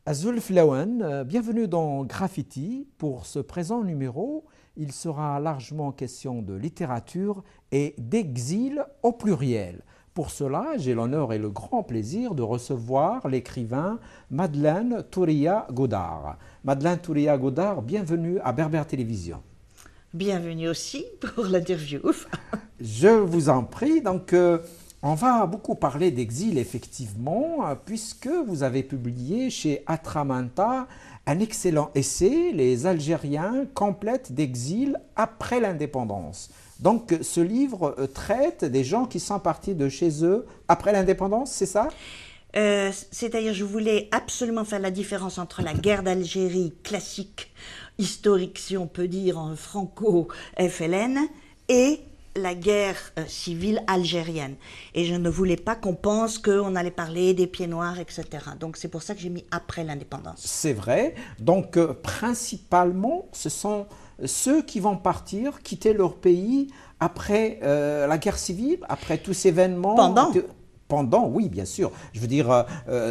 Azul Flawan, bienvenue dans Graffiti. Pour ce présent numéro, il sera largement question de littérature et d'exil au pluriel. Pour cela, j'ai l'honneur et le grand plaisir de recevoir l'écrivain Madeleine Touria-Godard. Madeleine Touria-Godard, bienvenue à Berbère Télévision. Bienvenue aussi pour l'interview. Je vous en prie. Donc, on va beaucoup parler d'exil, effectivement, puisque vous avez publié chez Atramanta un excellent essai, Les Algériens complètes d'exil après l'indépendance. Donc, ce livre traite des gens qui sont partis de chez eux après l'indépendance, c'est ça? C'est-à-dire, je voulais absolument faire la différence entre la guerre d'Algérie classique, historique, si on peut dire, en franco-FLN, et la guerre civile algérienne. Et je ne voulais pas qu'on pense qu'on allait parler des pieds noirs, etc. Donc c'est pour ça que j'ai mis après l'indépendance. C'est vrai. Donc principalement, ce sont ceux qui vont partir, quitter leur pays après la guerre civile, après tous ces événements. Pendant, oui, bien sûr. Je veux dire,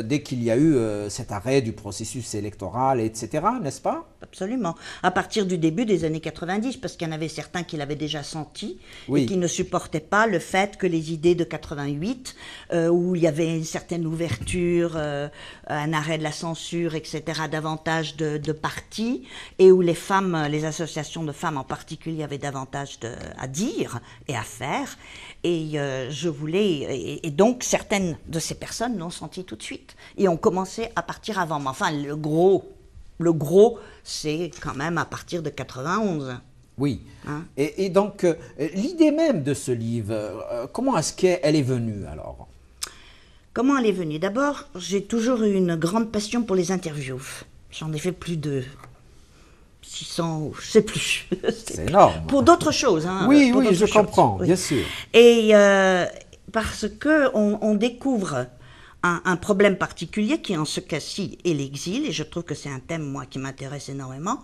dès qu'il y a eu cet arrêt du processus électoral, etc., n'est-ce pas? Absolument. À partir du début des années 90, parce qu'il y en avait certains qui l'avaient déjà senti et qui ne supportaient pas le fait que les idées de 88, où il y avait une certaine ouverture, un arrêt de la censure, etc., davantage de partis, et où les femmes, les associations de femmes en particulier, avaient davantage à dire et à faire. Et je voulais, et donc certaines de ces personnes l'ont senti tout de suite et ont commencé à partir avant. Mais enfin, le gros, c'est quand même à partir de 91. Oui. Hein? Et donc, l'idée même de ce livre, comment est-ce qu'elle est venue alors? Comment elle est venue? D'abord, j'ai toujours eu une grande passion pour les interviews. J'en ai fait plus de 600, je ne sais plus. C'est énorme. Pour d'autres choses. Hein, oui, je comprends, bien sûr. Et parce qu'on découvre un problème particulier qui, en ce cas-ci, est l'exil, et je trouve que c'est un thème, moi, qui m'intéresse énormément.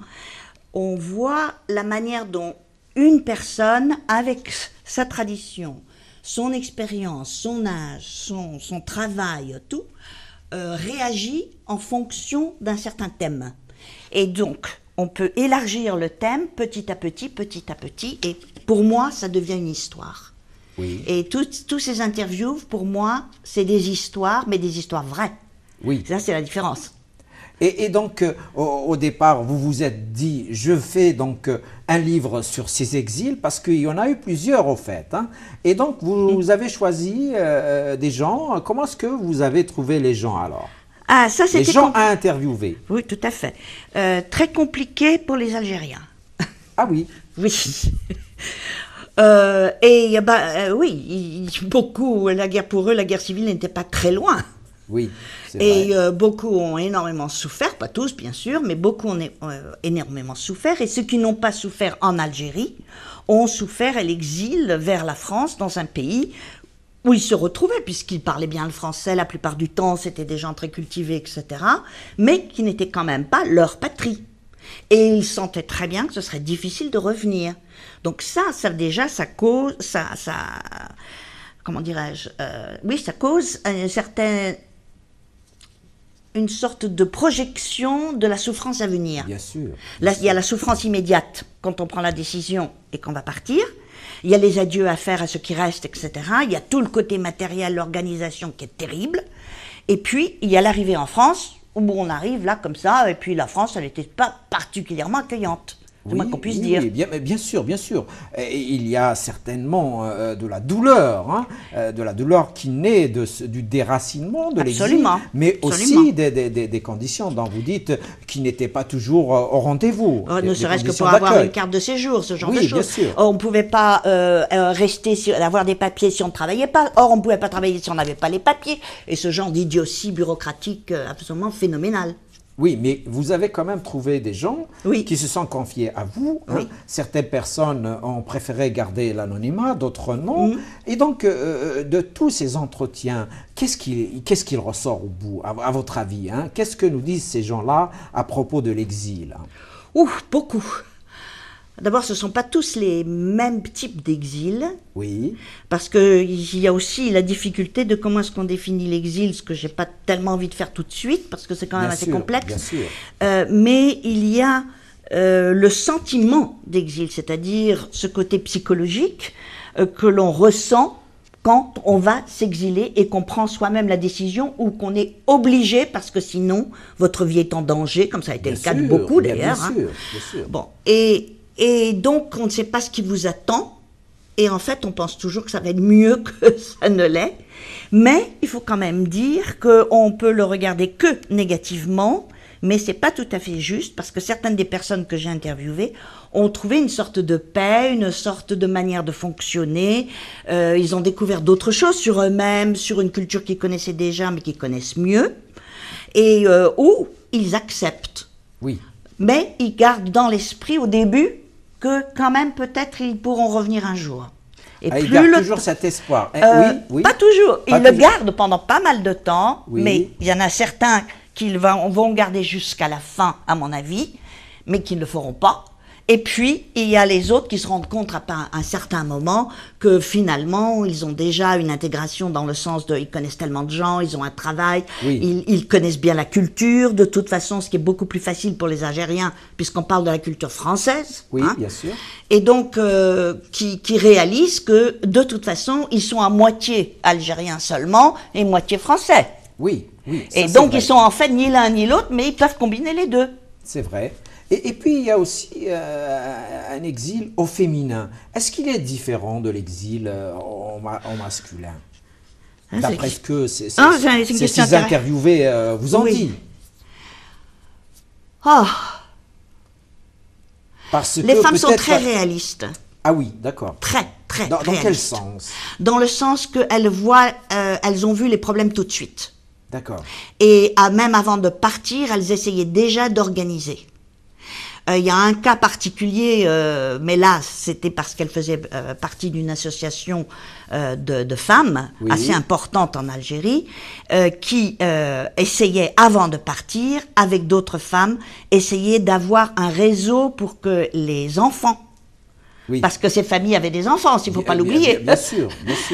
On voit la manière dont une personne, avec sa tradition, son expérience, son âge, son travail, tout, réagit en fonction d'un certain thème. Et donc, on peut élargir le thème petit à petit, et pour moi, ça devient une histoire. Oui. Et tous ces interviews, pour moi, c'est des histoires, mais des histoires vraies. Oui. Ça, c'est la différence. Et donc, au départ, vous vous êtes dit, je fais donc un livre sur ces exils, parce qu'il y en a eu plusieurs, au fait. Hein. Et donc, vous avez choisi des gens. Comment est-ce que vous avez trouvé les gens, alors? Ah, ça, c'était les gens à interviewer. Oui, tout à fait. Très compliqué pour les Algériens. Ah oui. Oui. Oui, beaucoup, la guerre pour eux, la guerre civile n'était pas très loin. Oui, c'est vrai. Beaucoup ont énormément souffert, pas tous bien sûr, mais beaucoup ont énormément souffert. Et ceux qui n'ont pas souffert en Algérie ont souffert à l'exil vers la France, dans un pays où ils se retrouvaient, puisqu'ils parlaient bien le français la plupart du temps, c'était des gens très cultivés, etc., mais qui n'étaient quand même pas leur patrie. Et ils sentaient très bien que ce serait difficile de revenir. Donc ça cause, comment dirais-je, oui, ça cause une sorte de projection de la souffrance à venir. Bien sûr. Là, il y a la souffrance immédiate quand on prend la décision et qu'on va partir. Il y a les adieux à faire à ceux qui restent, etc. Il y a tout le côté matériel, l'organisation qui est terrible. Et puis, il y a l'arrivée en France, où on arrive là comme ça, et puis la France, elle n'était pas particulièrement accueillante. C'est moins qu'on puisse dire. Oui, bien sûr, bien sûr. Et il y a certainement de la douleur, hein, de la douleur qui naît du déracinement de l'exil, mais aussi des conditions dont vous dites qui n'étaient pas toujours au rendez-vous. Ne serait-ce que pour avoir une carte de séjour, ce genre de choses. Bien sûr. On ne pouvait pas avoir des papiers si on ne travaillait pas. Or, on ne pouvait pas travailler si on n'avait pas les papiers. Et ce genre d'idiotie bureaucratique absolument phénoménale. Oui, mais vous avez quand même trouvé des gens qui se sont confiés à vous. Hein. Certaines personnes ont préféré garder l'anonymat, d'autres non. Et donc, de tous ces entretiens, qu'est-ce qu'il ressort au bout, à votre avis, hein? Qu'est-ce que nous disent ces gens-là à propos de l'exil? Beaucoup. D'abord, ce ne sont pas tous les mêmes types d'exil. Oui. Parce qu'il y a aussi la difficulté de comment est-ce qu'on définit l'exil, ce que je n'ai pas tellement envie de faire tout de suite, parce que c'est quand même assez complexe. Bien sûr. Mais il y a le sentiment d'exil, c'est-à-dire ce côté psychologique que l'on ressent quand on va s'exiler et qu'on prend soi-même la décision ou qu'on est obligé, parce que sinon, votre vie est en danger, comme ça a été le cas de beaucoup d'ailleurs. Bien sûr. Bon, et donc, on ne sait pas ce qui vous attend, et en fait, on pense toujours que ça va être mieux que ça ne l'est, mais il faut quand même dire qu'on peut le regarder que négativement, mais c'est pas tout à fait juste, parce que certaines des personnes que j'ai interviewées ont trouvé une sorte de paix, une sorte de manière de fonctionner. Ils ont découvert d'autres choses sur eux-mêmes, sur une culture qu'ils connaissaient déjà, mais qu'ils connaissent mieux, et où ils acceptent. Oui. Mais ils gardent dans l'esprit au début que quand même peut-être ils pourront revenir un jour. Et ils gardent toujours cet espoir. Oui. Pas toujours. Ils le gardent pendant pas mal de temps, mais il y en a certains qu'ils vont garder jusqu'à la fin, à mon avis, mais qui ne le feront pas. Et puis, il y a les autres qui se rendent compte à un certain moment que finalement, ils ont déjà une intégration dans le sens de, ils connaissent tellement de gens, ils ont un travail, ils connaissent bien la culture, de toute façon, ce qui est beaucoup plus facile pour les Algériens, puisqu'on parle de la culture française. Oui, bien sûr. Et donc, qui réalisent que, de toute façon, ils sont à moitié algériens seulement et moitié français. Oui. Et donc, ils sont en fait ni l'un ni l'autre, mais ils peuvent combiner les deux. C'est vrai. Et puis, il y a aussi un exil au féminin. Est-ce qu'il est différent de l'exil au masculin? D'après ce que ces interviewés vous ont dit. Les femmes sont très réalistes. Ah oui, d'accord. Très réalistes. Dans quel sens? Dans le sens qu'elles elles ont vu les problèmes tout de suite. D'accord. Et même avant de partir, elles essayaient déjà d'organiser. Il y a un cas particulier, mais là, c'était parce qu'elle faisait partie d'une association de femmes assez importante en Algérie, qui essayait, avant de partir, avec d'autres femmes, essayer d'avoir un réseau pour que les enfants, parce que ces familles avaient des enfants, il ne faut pas l'oublier. Bien sûr.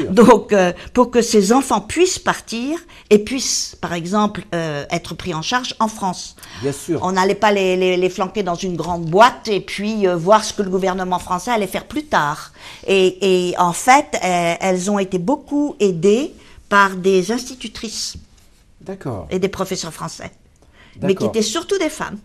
Donc, pour que ces enfants puissent partir et puissent, par exemple, être pris en charge en France. Bien sûr. On n'allait pas les flanquer dans une grande boîte et puis voir ce que le gouvernement français allait faire plus tard. Et en fait, elles ont été beaucoup aidées par des institutrices. D'accord. Et des professeurs français. Mais qui étaient surtout des femmes.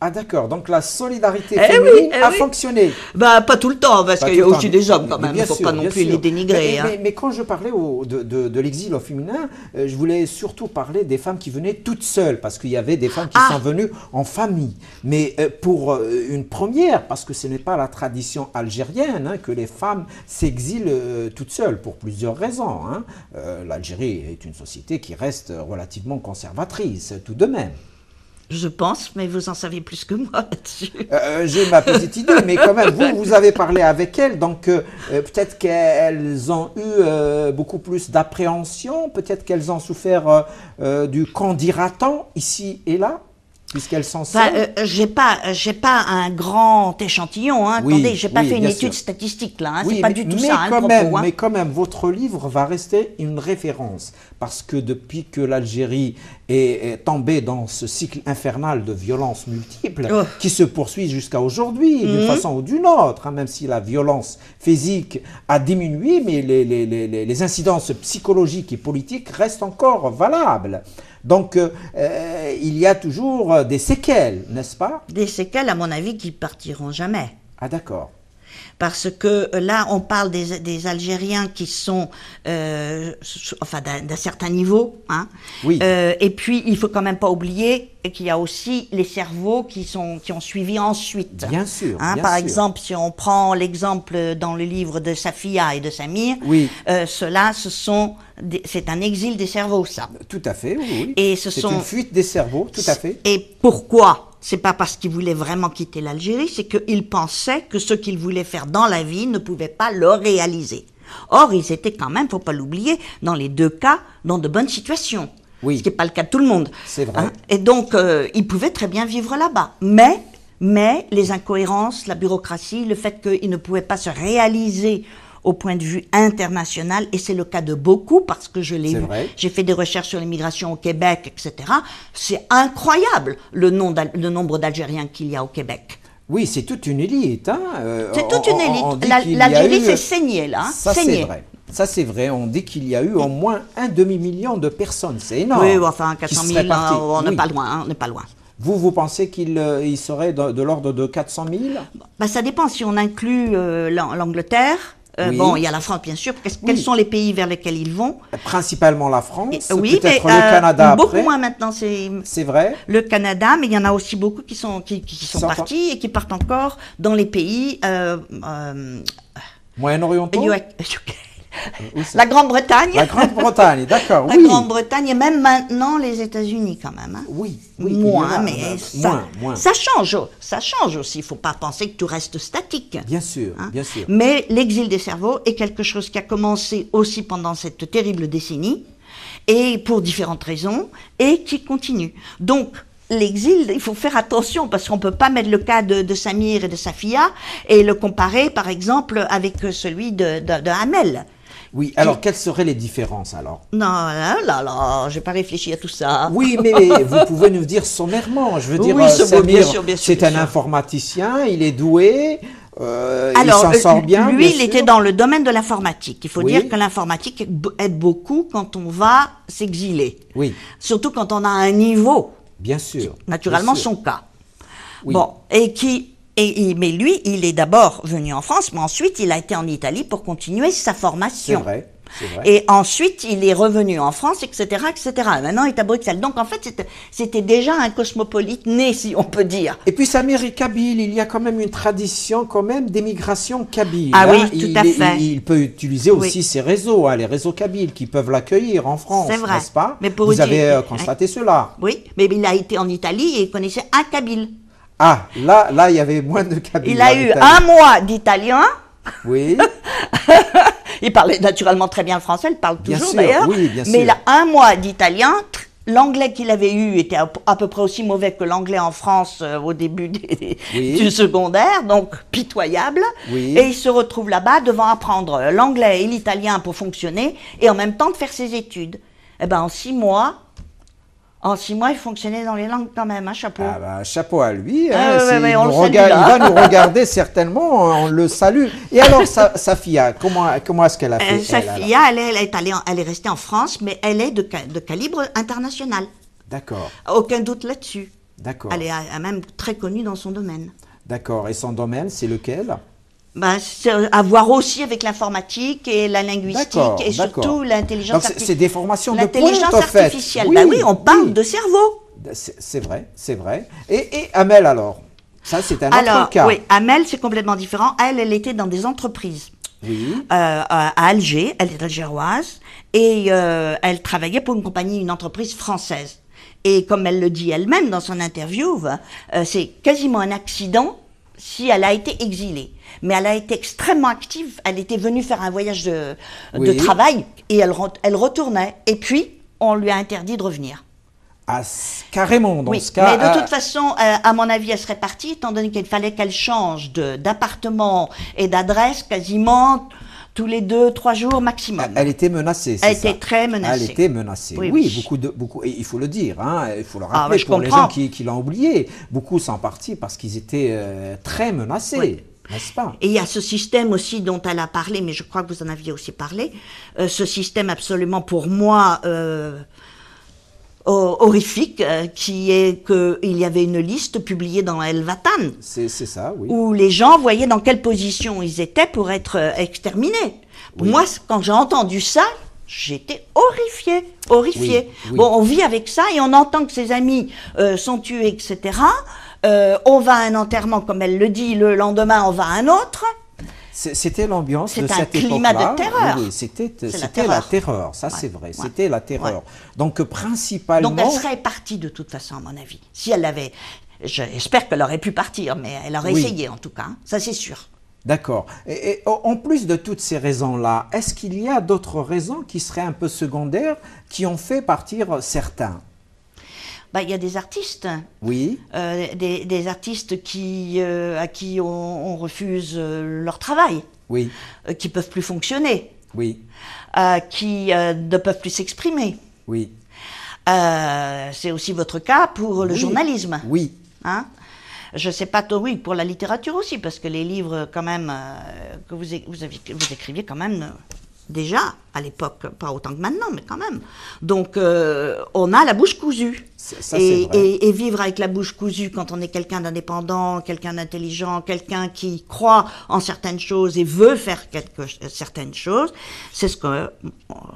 Ah d'accord, donc la solidarité féminine a fonctionné. Bah, pas tout le temps, parce qu'il y a aussi des hommes quand même, il ne faut pas non plus les dénigrer. Mais quand je parlais de l'exil au féminin, je voulais surtout parler des femmes qui venaient toutes seules, parce qu'il y avait des femmes qui sont venues en famille. Mais pour une première, parce que ce n'est pas la tradition algérienne que les femmes s'exilent toutes seules, pour plusieurs raisons. L'Algérie est une société qui reste relativement conservatrice, tout de même. Je pense, mais vous en savez plus que moi là-dessus. J'ai ma petite idée, mais quand même, vous avez parlé avec elles, donc peut-être qu'elles ont eu beaucoup plus d'appréhension, peut-être qu'elles ont souffert du qu'en dira-t-on ici et là, puisqu'elles sont seules. J'ai pas un grand échantillon, attendez, j'ai pas fait une étude statistique là, c'est pas du tout ça le propos. Mais quand même, votre livre va rester une référence, parce que depuis que l'Algérie est tombée dans ce cycle infernal de violences multiples, qui se poursuit jusqu'à aujourd'hui, d'une façon ou d'une autre, même si la violence physique a diminué, mais les incidences psychologiques et politiques restent encore valables. Donc, il y a toujours des séquelles, n'est-ce pas? Des séquelles, à mon avis, qui partiront jamais. Ah, d'accord. Parce que là, on parle des Algériens qui sont, enfin, d'un certain niveau. Et puis, il faut quand même pas oublier qu'il y a aussi les cerveaux qui ont suivi ensuite. Bien sûr. Par exemple, si on prend l'exemple dans le livre de Safia et de Samir, ceux-là, c'est un exil des cerveaux, ça. Tout à fait, oui. C'est une fuite des cerveaux, tout à fait. Et pourquoi? C'est pas parce qu'ils voulaient vraiment quitter l'Algérie, c'est qu'ils pensaient que ce qu'ils voulaient faire dans la vie ne pouvait pas le réaliser. Or, ils étaient quand même, faut pas l'oublier, dans les deux cas, dans de bonnes situations. Ce qui n'est pas le cas de tout le monde. C'est vrai. Et donc, ils pouvaient très bien vivre là-bas. Mais mais les incohérences, la bureaucratie, le fait qu'ils ne pouvaient pas se réaliser au point de vue international, et c'est le cas de beaucoup, parce que je l'ai vu, j'ai fait des recherches sur l'immigration au Québec, etc. C'est incroyable le nombre d'Algériens qu'il y a au Québec. Oui, c'est toute une élite. Hein. C'est toute une élite. L'Algérie s'est saignée, là. Hein. Ça, c'est vrai. Ça, c'est vrai. On dit qu'il y a eu au moins un demi-million de personnes. C'est énorme. Oui, enfin, 400 000, on n'est pas loin. Hein, on n'est pas loin. Vous pensez qu'il serait de l'ordre de 400 000? Bah, ça dépend si on inclut l'Angleterre. Bon, il y a la France, bien sûr. Quels sont les pays vers lesquels ils vont? Principalement la France, oui, peut-être le Canada beaucoup après. moins maintenant, c'est vrai. Le Canada, mais il y en a aussi beaucoup qui sont partis et qui partent encore dans les pays moyen-orientaux. La Grande-Bretagne. La Grande-Bretagne, d'accord, oui. La Grande-Bretagne et même maintenant les États-Unis quand même. Hein. Oui, moins, mais moins. Ça change aussi. Il ne faut pas penser que tout reste statique. Bien sûr, hein. Bien sûr. Mais l'exil des cerveaux est quelque chose qui a commencé aussi pendant cette terrible décennie, et pour différentes raisons, et qui continue. Donc, l'exil, il faut faire attention parce qu'on ne peut pas mettre le cas de Samir et de Safia et le comparer, par exemple, avec celui de Hamel. Oui, alors quelles seraient les différences alors? Non, là, j'ai pas réfléchi à tout ça. Oui, mais vous pouvez nous dire sommairement. Je veux dire, oui, Samir, c'est un sûr. informaticien, il est doué, alors, il s'en sort bien. Lui, il était dans le domaine de l'informatique. Il faut Oui. dire que l'informatique aide beaucoup quand on va s'exiler. Oui. Surtout quand on a un niveau. Bien sûr. Naturellement, bien sûr. son cas. Oui. Bon, mais lui, il est d'abord venu en France, mais ensuite il a été en Italie pour continuer sa formation. C'est vrai. Et ensuite, il est revenu en France, etc., etc. Maintenant, il est à Bruxelles. Donc, en fait, c'était déjà un cosmopolite né, si on peut dire. Et puis, Samir est kabyle. Il y a quand même une tradition quand même d'émigration kabyle. Ah oui, hein. tout à fait. Il peut utiliser aussi ses réseaux, hein, les réseaux kabyles qui peuvent l'accueillir en France, c'est vrai. n'est-ce pas? Mais vous avez constaté cela? Oui, mais il a été en Italie et il connaissait un kabyle. Ah, là, il y avait moins de kabyles. Il a eu un mois d'italien. Oui. Il parlait naturellement très bien le français, il parle toujours d'ailleurs. Oui, bien sûr. Mais il a un mois d'italien. L'anglais qu'il avait eu était à peu près aussi mauvais que l'anglais en France au début du secondaire, donc pitoyable. Oui. Et il se retrouve là-bas devant apprendre l'anglais et l'italien pour fonctionner et en même temps de faire ses études. Eh ben, en 6 mois, il fonctionnait dans les langues quand même, hein, chapeau. Ah bah, chapeau à lui. Hein, il va nous regarder certainement, on le salue. Et alors, Safia, comment est-ce qu'elle a fait? Safia, elle est restée en France, mais elle est de calibre international. D'accord. Aucun doute là-dessus. D'accord. Elle est même très connue dans son domaine. D'accord. Et son domaine, c'est lequel? C'est à voir aussi avec l'informatique et la linguistique et surtout l'intelligence artificielle. C'est des formations de pointe, l'intelligence artificielle. Oui, oui, on parle de cerveau. C'est vrai. Et Amel alors? Ça, c'est un autre cas. Oui, Amel, c'est complètement différent. Elle était dans des entreprises. Oui. À Alger, elle est algéroise, et elle travaillait pour une entreprise française. Et comme elle le dit elle-même dans son interview, c'est quasiment un accident si elle a été exilée. Mais elle a été extrêmement active. Elle était venue faire un voyage de travail et elle retournait. Et puis, on lui a interdit de revenir. Ah, carrément, dans ce cas. Mais de toute façon, à mon avis, elle serait partie, étant donné qu'il fallait qu'elle change d'appartement et d'adresse quasiment tous les 2-3 jours maximum. Elle était menacée, c'est ça? Elle était très menacée. Elle était menacée, oui. Beaucoup, et il faut le dire, hein, il faut le rappeler pour les comprends. gens qui l'ont oublié. Beaucoup sont partis parce qu'ils étaient très menacés. Oui. N'est-ce pas? Et il y a ce système aussi dont elle a parlé, mais je crois que vous en aviez aussi parlé, ce système absolument pour moi horrifique, qui est qu'il y avait une liste publiée dans El Vatan. C'est ça, oui. Où les gens voyaient dans quelle position ils étaient pour être exterminés. Oui. Moi, quand j'ai entendu ça, j'étais horrifiée. Oui. Bon, on vit avec ça et on entend que ses amis sont tués, etc. On va à un enterrement, comme elle le dit, le lendemain on va à un autre. C'était l'ambiance de cette époque-là. C'est un climat de terreur. Oui, c'était la terreur, ça c'est vrai. C'était la terreur. Ouais. Donc principalement... Donc elle serait partie de toute façon, à mon avis. Si elle l'avait... J'espère qu'elle aurait pu partir, mais elle aurait essayé en tout cas. Ça c'est sûr. D'accord. Et en plus de toutes ces raisons-là, est-ce qu'il y a d'autres raisons qui seraient un peu secondaires, qui ont fait partir certains? Bah, il y a des artistes. Oui. Des artistes à qui on refuse leur travail. Oui. Qui peuvent plus fonctionner. Oui. Qui ne peuvent plus s'exprimer. Oui. C'est aussi votre cas pour le journalisme. Oui. Hein? Je ne sais pas, oui, pour la littérature aussi, parce que les livres, quand même, que vous écriviez quand même déjà, à l'époque, pas autant que maintenant, mais quand même. Donc, on a la bouche cousue. Et vivre avec la bouche cousue quand on est quelqu'un d'indépendant, quelqu'un d'intelligent, quelqu'un qui croit en certaines choses et veut faire certaines choses, c'est ce que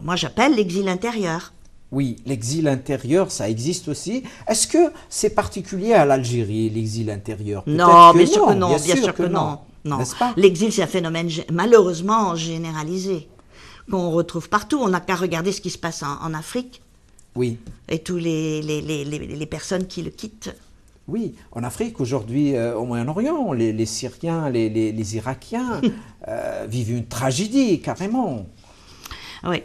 moi j'appelle l'exil intérieur. Oui, l'exil intérieur, ça existe aussi. Est-ce que c'est particulier à l'Algérie, l'exil intérieur? Non, bien sûr que non, bien sûr que non. N'est-ce pas? L'exil, c'est un phénomène malheureusement généralisé, qu'on retrouve partout. On n'a qu'à regarder ce qui se passe en Afrique. Oui. Et tous les personnes qui le quittent. Oui, en Afrique aujourd'hui, au Moyen-Orient, les Syriens, les Irakiens vivent une tragédie, carrément. Oui.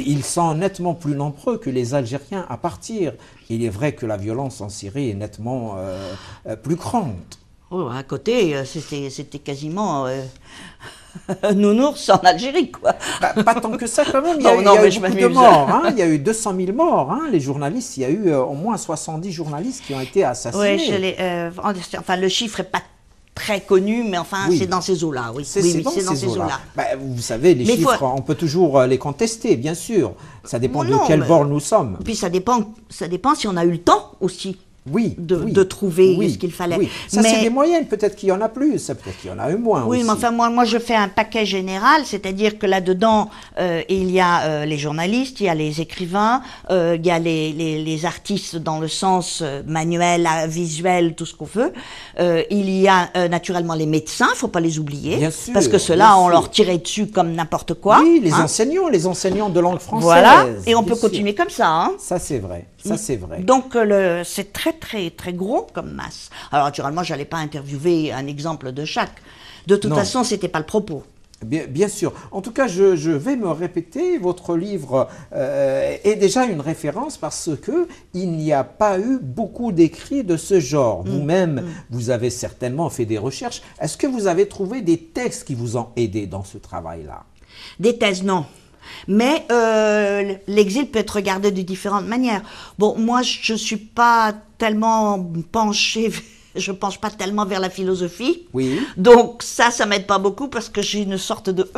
Ils sont nettement plus nombreux que les Algériens à partir. Il est vrai que la violence en Syrie est nettement plus grande. Oh, à côté, c'était quasiment nounours en Algérie, quoi. Pas tant que ça, quand même. Il y a eu beaucoup de morts. Hein. Il y a eu 200 000 morts. Hein. Les journalistes, il y a eu au moins 70 journalistes qui ont été assassinés. Oui, enfin, le chiffre n'est pas très connu, mais enfin, c'est dans ces eaux-là. Oui, c'est dans ces eaux-là. Vous savez, les chiffres, on peut toujours les contester, bien sûr. Ça dépend de quel bord nous sommes. Puis ça dépend si on a eu le temps aussi. Oui, de trouver ce qu'il fallait. Oui. Ça, c'est des moyennes, peut-être qu'il y en a plus, peut-être qu'il y en a eu moins aussi. Oui, mais enfin, moi, je fais un paquet général, c'est-à-dire que là-dedans, il y a les journalistes, il y a les écrivains, il y a les artistes dans le sens manuel, visuel, tout ce qu'on veut. Il y a naturellement les médecins, il ne faut pas les oublier. Bien sûr, parce que ceux-là, on leur tirait dessus comme n'importe quoi. Oui, les enseignants de langue française. Voilà, et on peut continuer comme ça. Hein. Ça, c'est vrai. Ça, c'est vrai. Donc, c'est très, très, très gros comme masse. Alors, naturellement, je n'allais pas interviewer un exemple de chaque. De toute façon, ce n'était pas le propos. Bien sûr. En tout cas, je vais me répéter, votre livre est déjà une référence parce qu'il n'y a pas eu beaucoup d'écrits de ce genre. Vous-même, vous avez certainement fait des recherches. Est-ce que vous avez trouvé des textes qui vous ont aidé dans ce travail-là? Des thèses, non. Mais l'exil peut être regardé de différentes manières. Bon, moi, je ne suis pas tellement penchée, je ne penche pas tellement vers la philosophie. Oui. Donc ça m'aide pas beaucoup parce que j'ai une sorte de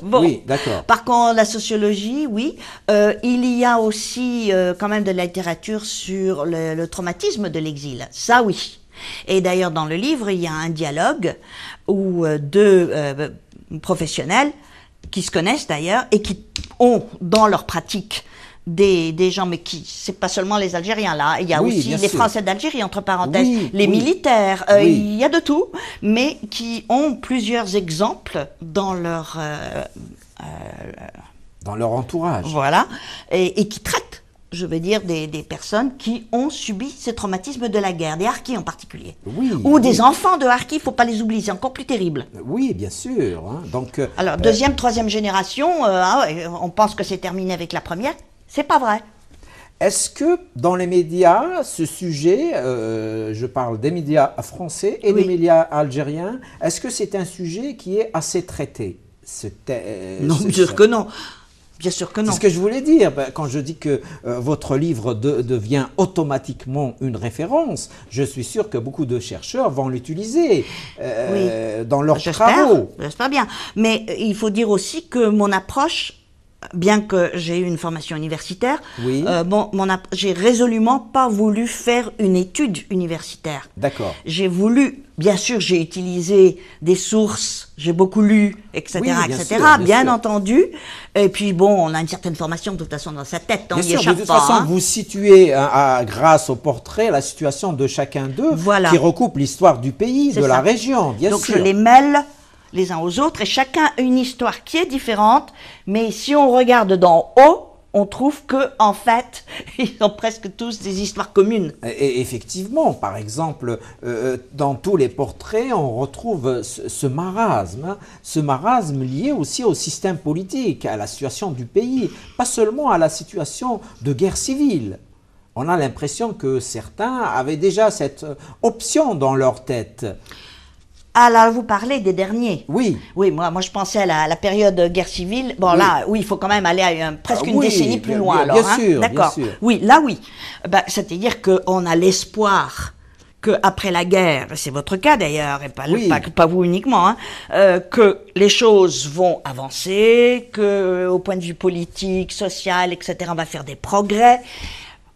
Bon. Oui, d'accord. Par contre, la sociologie, oui. Il y a aussi quand même de la littérature sur le traumatisme de l'exil. Ça, oui. Et d'ailleurs, dans le livre, il y a un dialogue où deux professionnels qui se connaissent d'ailleurs et qui ont dans leur pratique des gens, mais qui, c'est pas seulement les Algériens là, il y a aussi les Français d'Algérie, entre parenthèses, les militaires, il y a de tout, mais qui ont plusieurs exemples dans leur entourage. Voilà, et qui traitent, je veux dire, des personnes qui ont subi ces traumatismes de la guerre, des harkis en particulier. Ou des enfants de harkis, il ne faut pas les oublier, c'est encore plus terrible. Oui, bien sûr. Hein. Donc, alors, deuxième, troisième génération, on pense que c'est terminé avec la première, c'est pas vrai. Est-ce que dans les médias, ce sujet, je parle des médias français et des médias algériens, est-ce que c'est un sujet qui est assez traité? Non, bien sûr que non. Bien sûr que non. C'est ce que je voulais dire. Quand je dis que votre livre devient automatiquement une référence, je suis sûr que beaucoup de chercheurs vont l'utiliser dans leurs travaux. J'espère bien. Mais il faut dire aussi que mon approche, bien que j'ai eu une formation universitaire, j'ai résolument pas voulu faire une étude universitaire. D'accord. J'ai voulu, bien sûr, j'ai utilisé des sources, j'ai beaucoup lu, etc., bien entendu. Et puis bon, on a une certaine formation de toute façon dans sa tête, on n'y échappe pas. De toute façon, vous situez, grâce au portrait, la situation de chacun d'eux, qui recoupe l'histoire du pays, de la région, bien sûr. Donc je les mêle les uns aux autres, et chacun a une histoire qui est différente, mais si on regarde d'en haut, on trouve que en fait, ils ont presque tous des histoires communes. Et effectivement, par exemple, dans tous les portraits, on retrouve ce marasme lié aussi au système politique, à la situation du pays, pas seulement à la situation de guerre civile. on a l'impression que certains avaient déjà cette option dans leur tête. Ah là, vous parlez des derniers. Oui. Oui, moi je pensais à la période guerre civile. Bon, là, oui, il faut quand même aller à presque une décennie plus loin, alors. Bien sûr, d'accord. Bien sûr. Oui, là, oui. Ben, c'est-à-dire qu'on a l'espoir qu'après la guerre, c'est votre cas d'ailleurs, et pas vous uniquement, hein, que les choses vont avancer, que au point de vue politique, social, etc., on va faire des progrès.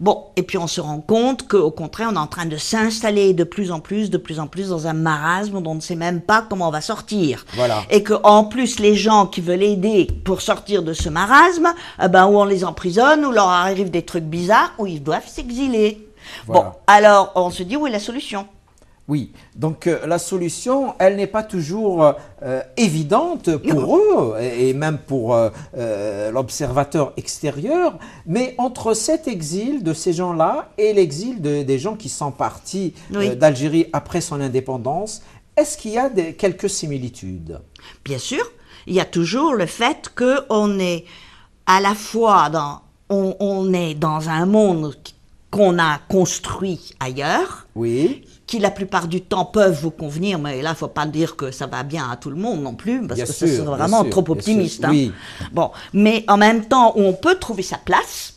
Bon, et puis on se rend compte qu'au contraire, on est en train de s'installer de plus en plus dans un marasme dont on ne sait même pas comment on va sortir. Voilà. Et qu'en plus, les gens qui veulent aider pour sortir de ce marasme, ou on les emprisonne, ou leur arrive des trucs bizarres, ou ils doivent s'exiler. Voilà. Bon, alors on se dit où est la solution ? Oui, donc la solution, elle n'est pas toujours évidente pour eux et même pour l'observateur extérieur, mais entre cet exil de ces gens-là et l'exil des gens qui sont partis d'Algérie après son indépendance, est-ce qu'il y a quelques similitudes? Bien sûr, il y a toujours le fait qu'on est à la fois on est dans un monde qu'on a construit ailleurs, qui la plupart du temps peuvent vous convenir, mais là, il ne faut pas dire que ça va bien à tout le monde non plus, parce que ce serait vraiment trop optimiste. Hein. Oui. Bon, mais en même temps, où on peut trouver sa place,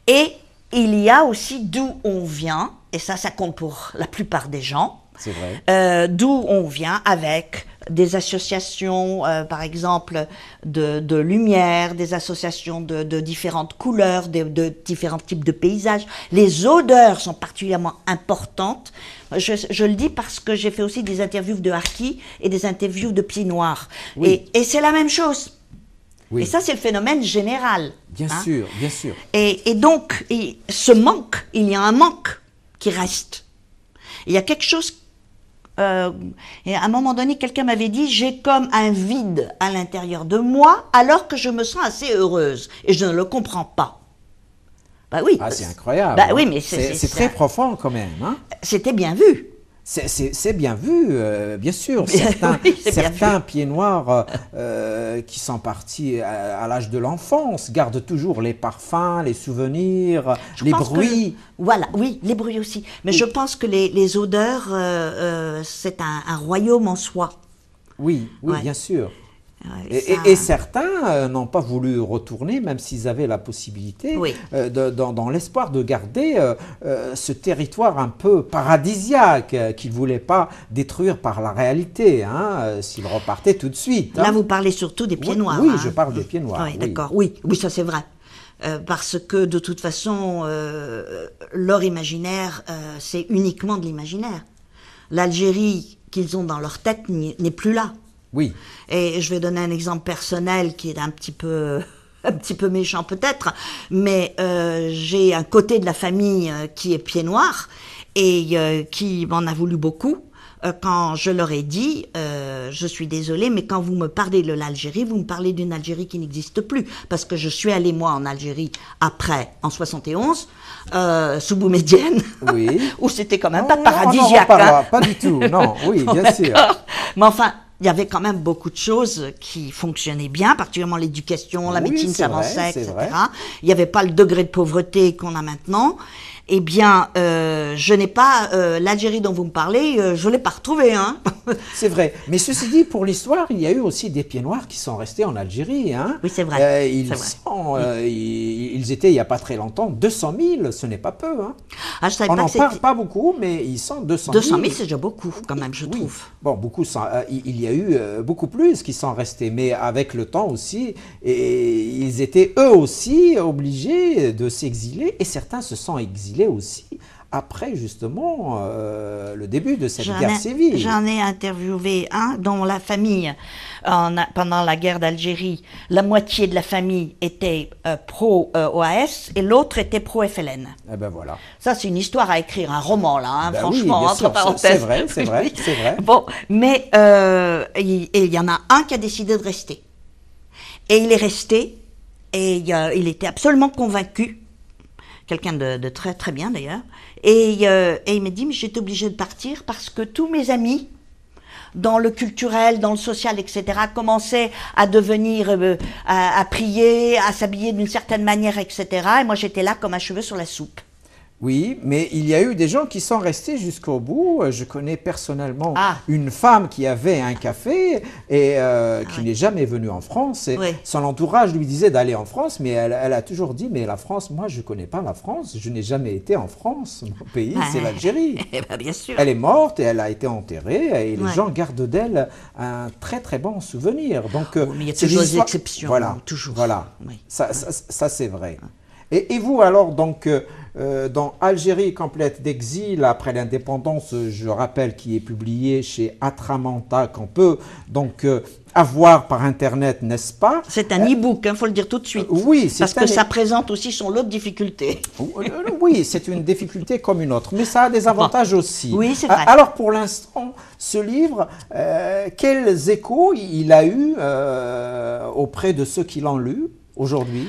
et il y a aussi d'où on vient, et ça compte pour la plupart des gens, c'est vrai. D'où on vient avec des associations, par exemple, de lumière, des associations de différentes couleurs, de différents types de paysages. Les odeurs sont particulièrement importantes. Je le dis parce que j'ai fait aussi des interviews de harkis et des interviews de pieds noirs. Oui. Et c'est la même chose. Oui. Et ça, c'est le phénomène général. Bien sûr, bien sûr. Et donc, ce manque, il y a un manque qui reste. Il y a quelque chose... et à un moment donné, quelqu'un m'avait dit « J'ai comme un vide à l'intérieur de moi alors que je me sens assez heureuse. » Et je ne le comprends pas. Bah oui. Ah, c'est incroyable. Bah oui, mais c'est très profond quand même. Hein. C'était bien vu. C'est bien vu, bien sûr. Certains pieds noirs qui sont partis à l'âge de l'enfance gardent toujours les parfums, les souvenirs, les bruits. Voilà, oui, les bruits aussi. Mais je pense que les odeurs, c'est un royaume en soi. Oui, bien sûr. Et certains n'ont pas voulu retourner, même s'ils avaient la possibilité, dans l'espoir de garder ce territoire un peu paradisiaque qu'ils ne voulaient pas détruire par la réalité, hein, s'ils repartaient tout de suite. Là, vous parlez surtout des pieds noirs. Oui, hein. je parle des pieds noirs. Oui, d'accord. Oui, ça c'est vrai. Parce que de toute façon, leur imaginaire, c'est uniquement de l'imaginaire. L'Algérie qu'ils ont dans leur tête n'est plus là. Oui. Et je vais donner un exemple personnel qui est un petit peu méchant peut-être, mais j'ai un côté de la famille qui est pied noir et qui m'en a voulu beaucoup. Quand je leur ai dit, je suis désolée, mais quand vous me parlez de l'Algérie, vous me parlez d'une Algérie qui n'existe plus. Parce que je suis allée, moi, en Algérie après, en 71, sous Boumedienne, où c'était quand même pas paradisiaque. Pas du tout, non, oui, bien sûr. Mais enfin, il y avait quand même beaucoup de choses qui fonctionnaient bien, particulièrement l'éducation, la médecine s'avançait, etc. Il n'y avait pas le degré de pauvreté qu'on a maintenant. Eh bien, je n'ai pas l'Algérie dont vous me parlez, je ne l'ai pas retrouvée. Hein. C'est vrai. Mais ceci dit, pour l'histoire, il y a eu aussi des pieds noirs qui sont restés en Algérie. Hein. Oui, c'est vrai. Ils étaient, il n'y a pas très longtemps, 200 000, ce n'est pas peu. Hein. Ah, on n'en parle pas beaucoup, mais ils sont 200 000. 200 000, c'est déjà beaucoup, quand même, je trouve. Bon, beaucoup sont, il y a eu beaucoup plus qui sont restés, mais avec le temps aussi, et ils étaient eux aussi obligés de s'exiler, et certains se sont exilés aussi après justement le début de cette guerre civile. J'en ai interviewé un dont la famille, pendant la guerre d'Algérie, la moitié de la famille était pro-OAS et l'autre était pro-FLN. Eh ben voilà. Ça, c'est une histoire à écrire, un roman là, hein, franchement, oui, entre parenthèses. C'est vrai. Bon, mais il y en a un qui a décidé de rester. Et il est resté, et il était absolument convaincu, quelqu'un de très très bien d'ailleurs, et il m'a dit, mais j'étais obligé de partir parce que tous mes amis, dans le culturel, dans le social, etc., commençaient à devenir, à prier, à s'habiller d'une certaine manière, etc., et moi j'étais là comme un cheveu sur la soupe. Oui, mais il y a eu des gens qui sont restés jusqu'au bout. Je connais personnellement une femme qui avait un café et qui n'est jamais venue en France. Et son entourage lui disait d'aller en France, mais elle a toujours dit, mais la France, moi je ne connais pas la France, je n'ai jamais été en France. Mon pays, c'est l'Algérie. Bien sûr. Elle est morte et elle a été enterrée et les gens gardent d'elle un très très bon souvenir. Donc, mais il y a toujours des exceptions. Voilà, toujours. Voilà. Ça c'est vrai. Et vous alors, donc, dans Algérie complète d'exil après l'indépendance, je rappelle, qui est publié chez Atramentat, qu'on peut donc avoir par Internet, n'est-ce pas? C'est un e-book, il faut le dire tout de suite. Oui, parce que ça présente aussi son lot de difficultés. Oui, c'est une difficulté comme une autre, mais ça a des avantages aussi. Oui, c'est vrai. Alors, pour l'instant, ce livre, quels échos il a eu auprès de ceux qui l'ont lu aujourd'hui?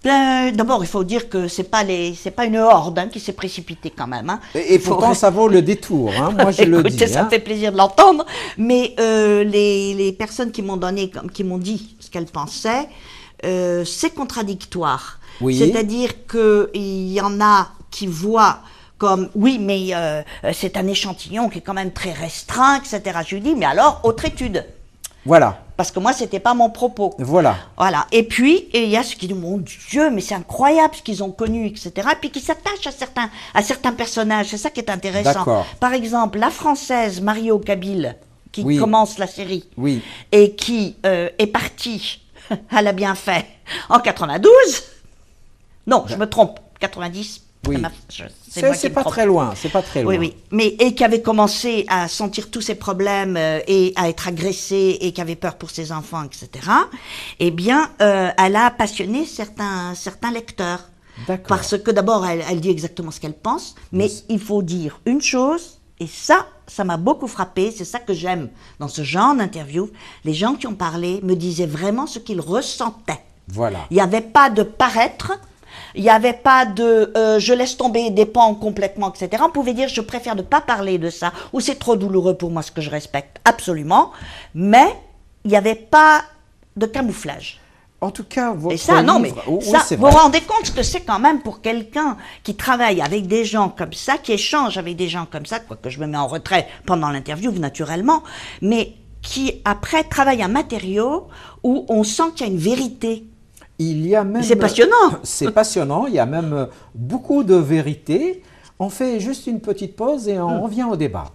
D'abord, il faut dire que c'est pas une horde qui s'est précipitée quand même. Hein. Et pourtant, ça vaut le détour. Hein. Moi, je le dis. Ça fait plaisir de l'entendre. Mais les personnes qui m'ont dit ce qu'elles pensaient, c'est contradictoire. Oui. C'est-à-dire qu'il y en a qui voient comme, oui, mais c'est un échantillon qui est quand même très restreint, etc. Je lui dis, mais alors, autre étude. Voilà. Parce que moi, c'était pas mon propos. Voilà. Voilà. Et puis, il y a ceux qui disent, mon Dieu, mais c'est incroyable ce qu'ils ont connu, etc. Et puis qui s'attachent à certains personnages. C'est ça qui est intéressant. Par exemple, la Française Mario Kabyle, qui commence la série, et qui est partie, elle a bien fait, en 92. Non, je me trompe, 90. Oui. C'est pas très loin, c'est pas très loin. Oui, mais et qui avait commencé à sentir tous ses problèmes et à être agressée et qui avait peur pour ses enfants, etc. Eh bien, elle a passionné certains lecteurs. Parce que d'abord, elle dit exactement ce qu'elle pense, mais il faut dire une chose, et ça m'a beaucoup frappé, c'est ça que j'aime dans ce genre d'interview. Les gens qui ont parlé me disaient vraiment ce qu'ils ressentaient. Voilà. Il n'y avait pas de paraître. Il n'y avait pas de je laisse tomber des pans complètement, etc. On pouvait dire je préfère ne pas parler de ça, ou c'est trop douloureux pour moi, ce que je respecte absolument, mais il n'y avait pas de camouflage. En tout cas, votre vous vous rendez compte ce que c'est quand même pour quelqu'un qui travaille avec des gens comme ça, qui échange avec des gens comme ça, quoique je me mets en retrait pendant l'interview naturellement, mais qui après travaille un matériau où on sent qu'il y a une vérité. C'est passionnant. C'est passionnant, il y a même beaucoup de vérité. On fait juste une petite pause et on revient au débat.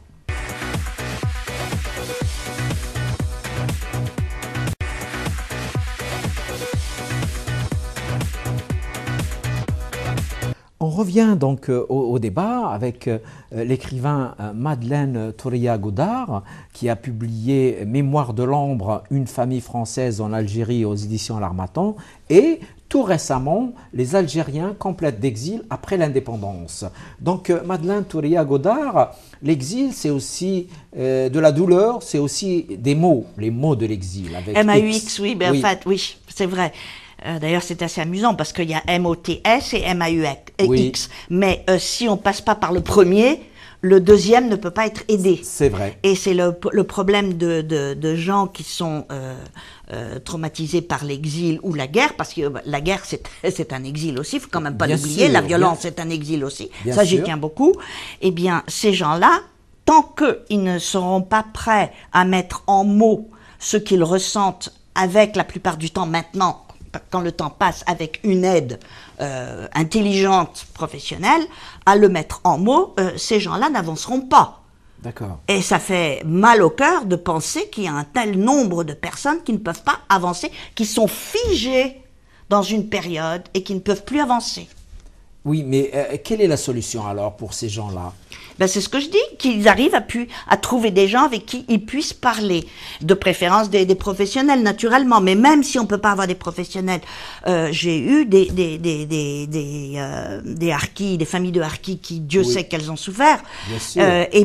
On revient donc au débat avec l'écrivain Madeleine Touria-Godard qui a publié Mémoire de l'ombre, une famille française en Algérie aux éditions L'Harmattan et tout récemment Les Algériens complètes d'exil après l'indépendance. Donc Madeleine Touria-Godard, l'exil c'est aussi de la douleur, c'est aussi des mots, les mots de l'exil. MAUX, oui, en fait, oui, c'est vrai. D'ailleurs, c'est assez amusant parce qu'il y a MOTS et MAUX. Mais si on ne passe pas par le premier, le deuxième ne peut pas être aidé. C'est vrai. Et c'est le problème de gens qui sont traumatisés par l'exil ou la guerre, parce que la guerre, c'est un exil aussi, il ne faut quand même pas l'oublier. La violence, c'est un exil aussi. Ça, j'y tiens beaucoup. Eh bien, ces gens-là, tant qu'ils ne seront pas prêts à mettre en mots ce qu'ils ressentent avec la plupart du temps maintenant, quand le temps passe avec une aide intelligente, professionnelle, à le mettre en mots, ces gens-là n'avanceront pas. D'accord. Et ça fait mal au cœur de penser qu'il y a un tel nombre de personnes qui ne peuvent pas avancer, qui sont figées dans une période et qui ne peuvent plus avancer. Oui, mais quelle est la solution alors pour ces gens-là? Ben c'est ce que je dis, qu'ils arrivent à trouver des gens avec qui ils puissent parler, de préférence des professionnels naturellement, mais même si on peut pas avoir des professionnels, j'ai eu des harkis, des familles de harkis qui, Dieu sait qu'elles ont souffert, et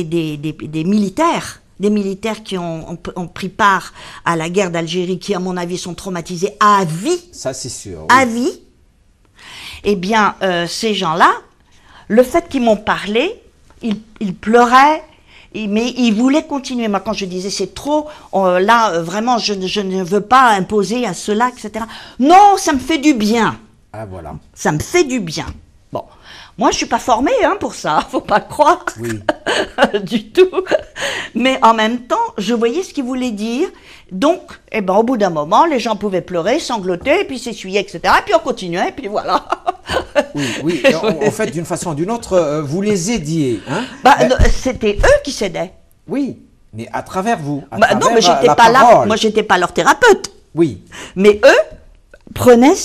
des militaires. Des militaires qui ont pris part à la guerre d'Algérie, qui à mon avis sont traumatisés à vie. Ça c'est sûr. À vie. Eh bien, ces gens-là, le fait qu'ils m'ont parlé, ils pleuraient, mais ils voulaient continuer. Moi, quand je disais c'est trop, vraiment, je ne veux pas imposer à cela, etc. Non, ça me fait du bien. Ah, voilà. Ça me fait du bien. Bon, moi je suis pas formée pour ça, faut pas croire. Oui. Du tout. Mais en même temps, je voyais ce qu'il voulait dire. Donc, au bout d'un moment, les gens pouvaient pleurer, sangloter, et puis s'essuyer, etc. Et puis on continuait, et puis voilà. Oui. En fait, d'une façon ou d'une autre, vous les aidiez. Hein? C'était eux qui s'aidaient. Oui, mais à travers vous. Non, mais j'étais pas là. Moi, j'étais pas leur thérapeute. Oui. Mais eux prenaient.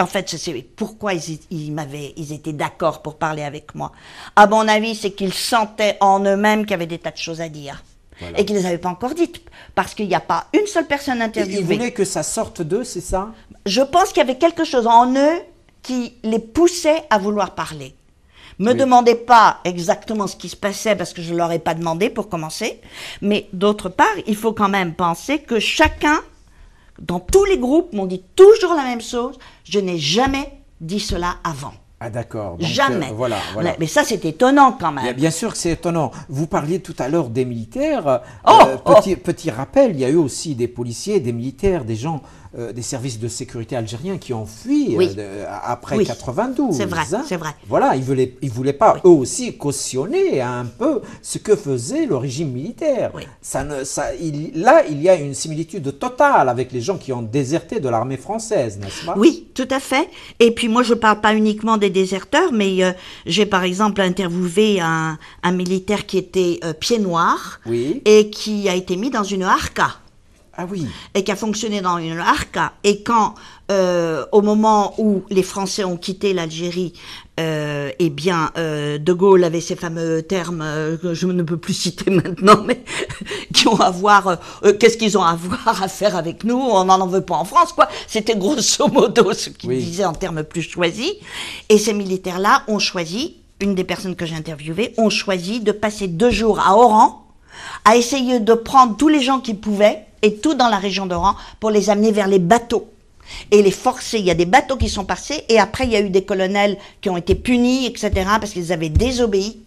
En fait, c'est pourquoi ils étaient d'accord pour parler avec moi. À mon avis, c'est qu'ils sentaient en eux-mêmes qu'il y avait des tas de choses à dire. Voilà. Et qu'ils ne les avaient pas encore dites. Parce qu'il n'y a pas une seule personne interviewée. Ils voulaient que ça sorte d'eux, c'est ça? Je pense qu'il y avait quelque chose en eux qui les poussait à vouloir parler. Me demandez pas exactement ce qui se passait parce que je ne leur ai pas demandé pour commencer. Mais d'autre part, il faut quand même penser que chacun, dans tous les groupes, m'ont dit toujours la même chose. Je n'ai jamais dit cela avant. Ah d'accord. Jamais. Voilà. Mais ça, c'est étonnant quand même. Bien sûr que c'est étonnant. Vous parliez tout à l'heure des militaires. Petit rappel, il y a eu aussi des policiers, des militaires, des gens des services de sécurité algériens qui ont fui après 92. C'est vrai, c'est vrai. Voilà, ils voulaient pas eux aussi cautionner un peu ce que faisait le régime militaire. Oui. Là, il y a une similitude totale avec les gens qui ont déserté de l'armée française, n'est-ce pas? Oui, tout à fait. Et puis moi, je parle pas uniquement des déserteurs, mais j'ai par exemple interviewé un militaire qui était pied noir et qui a été mis dans une harka. Ah oui. Et qui a fonctionné dans une harka. Et quand, au moment où les Français ont quitté l'Algérie, De Gaulle avait ces fameux termes que je ne peux plus citer maintenant, mais qui ont à voir, qu'est-ce qu'ils ont à voir à faire avec nous, on n'en veut pas en France, quoi. C'était grosso modo ce qu'il disait en termes plus choisis. Et ces militaires-là ont choisi, une des personnes que j'ai interviewées, ont choisi de passer 2 jours à Oran, à essayer de prendre tous les gens qu'ils pouvaient, et tout dans la région d'Oran, pour les amener vers les bateaux. Et les forcer, il y a des bateaux qui sont passés, et après il y a eu des colonels qui ont été punis, etc., parce qu'ils avaient désobéi.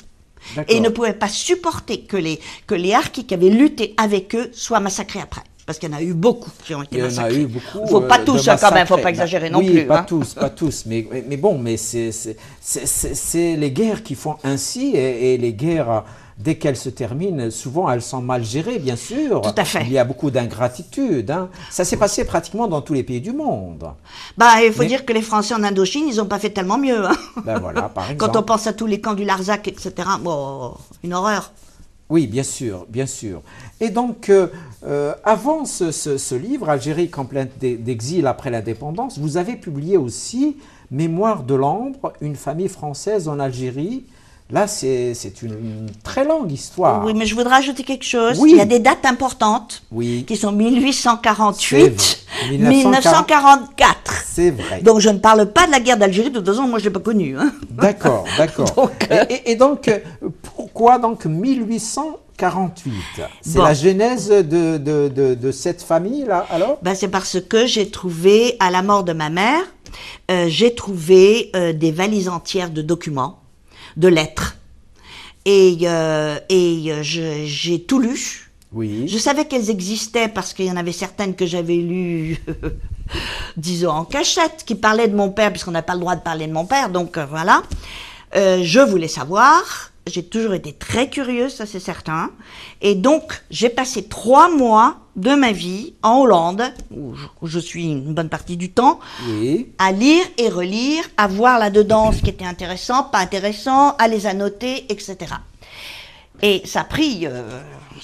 Et ils ne pouvaient pas supporter que les harkis qui avaient lutté avec eux soient massacrés après. Parce qu'il y en a eu beaucoup qui ont été massacrés. Il y en a eu beaucoup. Faut pas tous, quand même, faut pas exagérer non plus. Pas tous. Mais bon, c'est les guerres qui font ainsi, et les guerres, dès qu'elles se terminent, souvent elles sont mal gérées, bien sûr. Tout à fait. Il y a beaucoup d'ingratitude. Hein. Ça s'est passé pratiquement dans tous les pays du monde. Il faut dire que les Français en Indochine, ils n'ont pas fait tellement mieux. Hein. Voilà, par exemple. Quand on pense à tous les camps du Larzac, etc., une horreur. Oui, bien sûr. Et donc, avant ce livre, Algérie complainte d'exil après l'indépendance, vous avez publié aussi Mémoire de l'Ambre, une famille française en Algérie. Là, c'est une très longue histoire. Oui, mais je voudrais ajouter quelque chose. Oui. Il y a des dates importantes qui sont 1848, 1944. C'est vrai. Donc, je ne parle pas de la guerre d'Algérie. De toute façon, moi, je ne l'ai pas connue. Hein. D'accord. Et donc, pourquoi donc 1848? C'est la genèse de cette famille-là, alors? C'est parce que j'ai trouvé, à la mort de ma mère, j'ai trouvé des valises entières de documents, de lettres. Et j'ai tout lu. Oui. Je savais qu'elles existaient parce qu'il y en avait certaines que j'avais lues, disons, en cachette, qui parlaient de mon père, puisqu'on n'a pas le droit de parler de mon père, donc voilà. Je voulais savoir. J'ai toujours été très curieuse, ça c'est certain. Et donc, j'ai passé 3 mois de ma vie en Hollande, où je suis une bonne partie du temps, à lire et relire, à voir là-dedans ce qui était intéressant, pas intéressant, à les annoter, etc. Et ça a pris...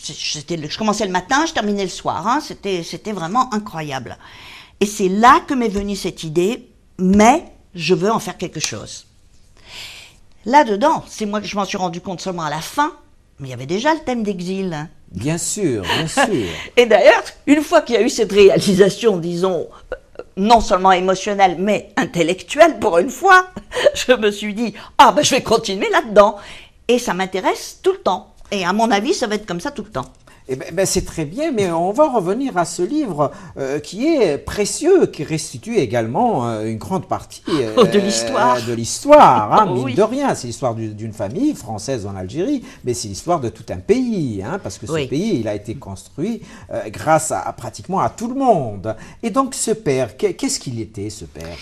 je commençais le matin, je terminais le soir. Hein, c'était vraiment incroyable. Et c'est là que m'est venue cette idée, mais je veux en faire quelque chose. Là-dedans, c'est moi que je m'en suis rendu compte seulement à la fin, mais il y avait déjà le thème d'exil. Hein. Bien sûr. Et d'ailleurs, une fois qu'il y a eu cette réalisation, disons, non seulement émotionnelle, mais intellectuelle pour une fois, je me suis dit, je vais continuer là-dedans. Et ça m'intéresse tout le temps. Et à mon avis, ça va être comme ça tout le temps. C'est très bien, mais on va revenir à ce livre qui est précieux, qui restitue également une grande partie de l'histoire. Mine de rien, c'est l'histoire d'une famille française en Algérie, mais c'est l'histoire de tout un pays, hein, parce que ce pays, il a été construit grâce pratiquement à tout le monde. Et donc ce père, qu'est-ce qu'il était, ce père?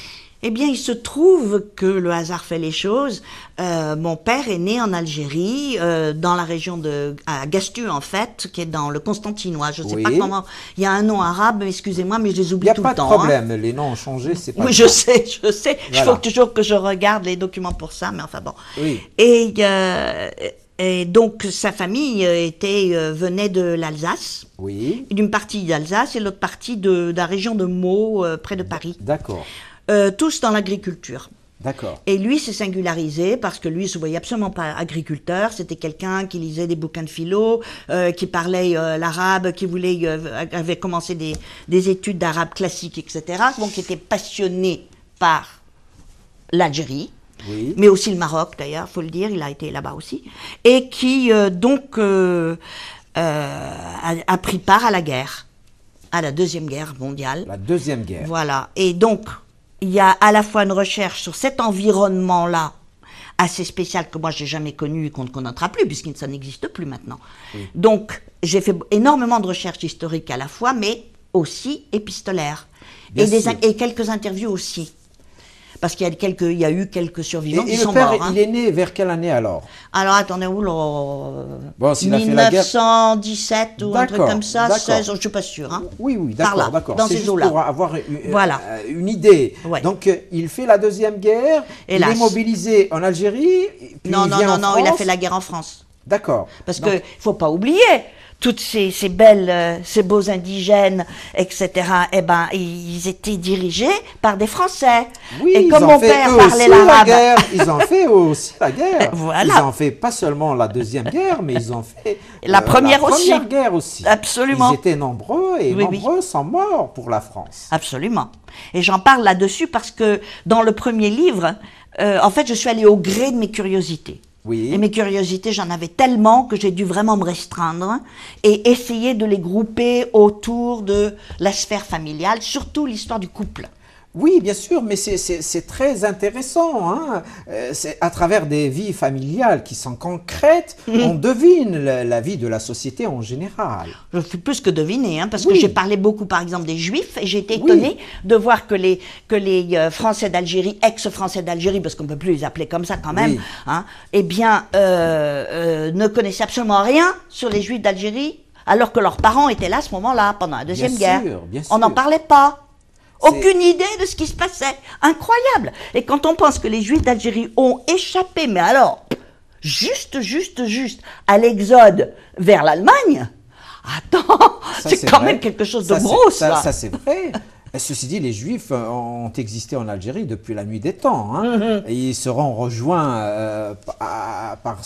Eh bien, il se trouve que le hasard fait les choses. Mon père est né en Algérie, dans la région à Gastu, en fait, qui est dans le Constantinois. Je ne sais pas comment. Il y a un nom arabe, excusez-moi, mais je les oublie tout le temps. Il n'y a pas de problème, les noms ont changé, c'est pas Oui, je sais. Voilà. Il faut toujours que je regarde les documents pour ça, mais enfin bon. Oui. Et donc, sa famille venait de l'Alsace, d'une partie d'Alsace et l'autre partie de la région de Meaux, près de Paris. D'accord. Tous dans l'agriculture. D'accord. Et lui s'est singularisé parce que lui se voyait absolument pas agriculteur. C'était quelqu'un qui lisait des bouquins de philo, qui parlait l'arabe, qui avait commencé des études d'arabe classique, etc. Donc, qui était passionné par l'Algérie. Oui. Mais aussi le Maroc, d'ailleurs, faut le dire, il a été là-bas aussi, et qui a pris part à la guerre, à la Deuxième Guerre mondiale. La Deuxième Guerre. Voilà, et donc, il y a à la fois une recherche sur cet environnement-là, assez spécial que moi j'ai jamais connu et qu'on ne connaîtra plus, puisqu'il ça n'existe plus maintenant. Oui. Donc, j'ai fait énormément de recherches historiques à la fois, mais aussi épistolaires, et quelques interviews aussi. Parce qu'il y a eu quelques survivants qui sont morts. Il est né vers quelle année alors? Alors attendez, 1917 ou un truc comme ça, 16, je ne suis pas sûre. Hein. Oui, d'accord. Dans ces eaux-là. Pour avoir une idée. Ouais. Donc il fait la Deuxième Guerre, il est mobilisé en Algérie, puis non, il a fait la guerre en France. D'accord. Parce qu'il ne faut pas oublier, toutes ces beaux indigènes, etc., eh ben, ils étaient dirigés par des Français. Oui, et comme mon père parlait l'arabe. Ils ont fait aussi la guerre. Voilà. Ils ont fait pas seulement la Deuxième Guerre, mais ils ont fait la Première Guerre aussi. Absolument. Ils étaient nombreux et nombreux sont morts pour la France. Absolument. Et j'en parle là-dessus parce que dans le premier livre, en fait, je suis allée au gré de mes curiosités. Oui. Et mes curiosités, j'en avais tellement que j'ai dû vraiment me restreindre et essayer de les grouper autour de la sphère familiale, surtout l'histoire du couple. Oui, bien sûr, mais c'est très intéressant. Hein? À travers des vies familiales qui sont concrètes, on devine la vie de la société en général. Je fais plus que deviner, hein, parce que j'ai parlé beaucoup, par exemple, des Juifs, et j'ai été étonnée de voir que les Français d'Algérie, ex-Français d'Algérie, parce qu'on ne peut plus les appeler comme ça quand même, hein, eh bien, ne connaissaient absolument rien sur les Juifs d'Algérie, alors que leurs parents étaient là à ce moment-là, pendant la Deuxième Guerre. Bien sûr. On n'en parlait pas. Aucune idée de ce qui se passait. Incroyable. Et quand on pense que les Juifs d'Algérie ont échappé, mais alors, juste à l'exode vers l'Allemagne, attends, c'est quand même quelque chose de gros, ça. Ça, c'est vrai. Ceci dit, les Juifs ont existé en Algérie depuis la nuit des temps. Hein. Et ils seront rejoints par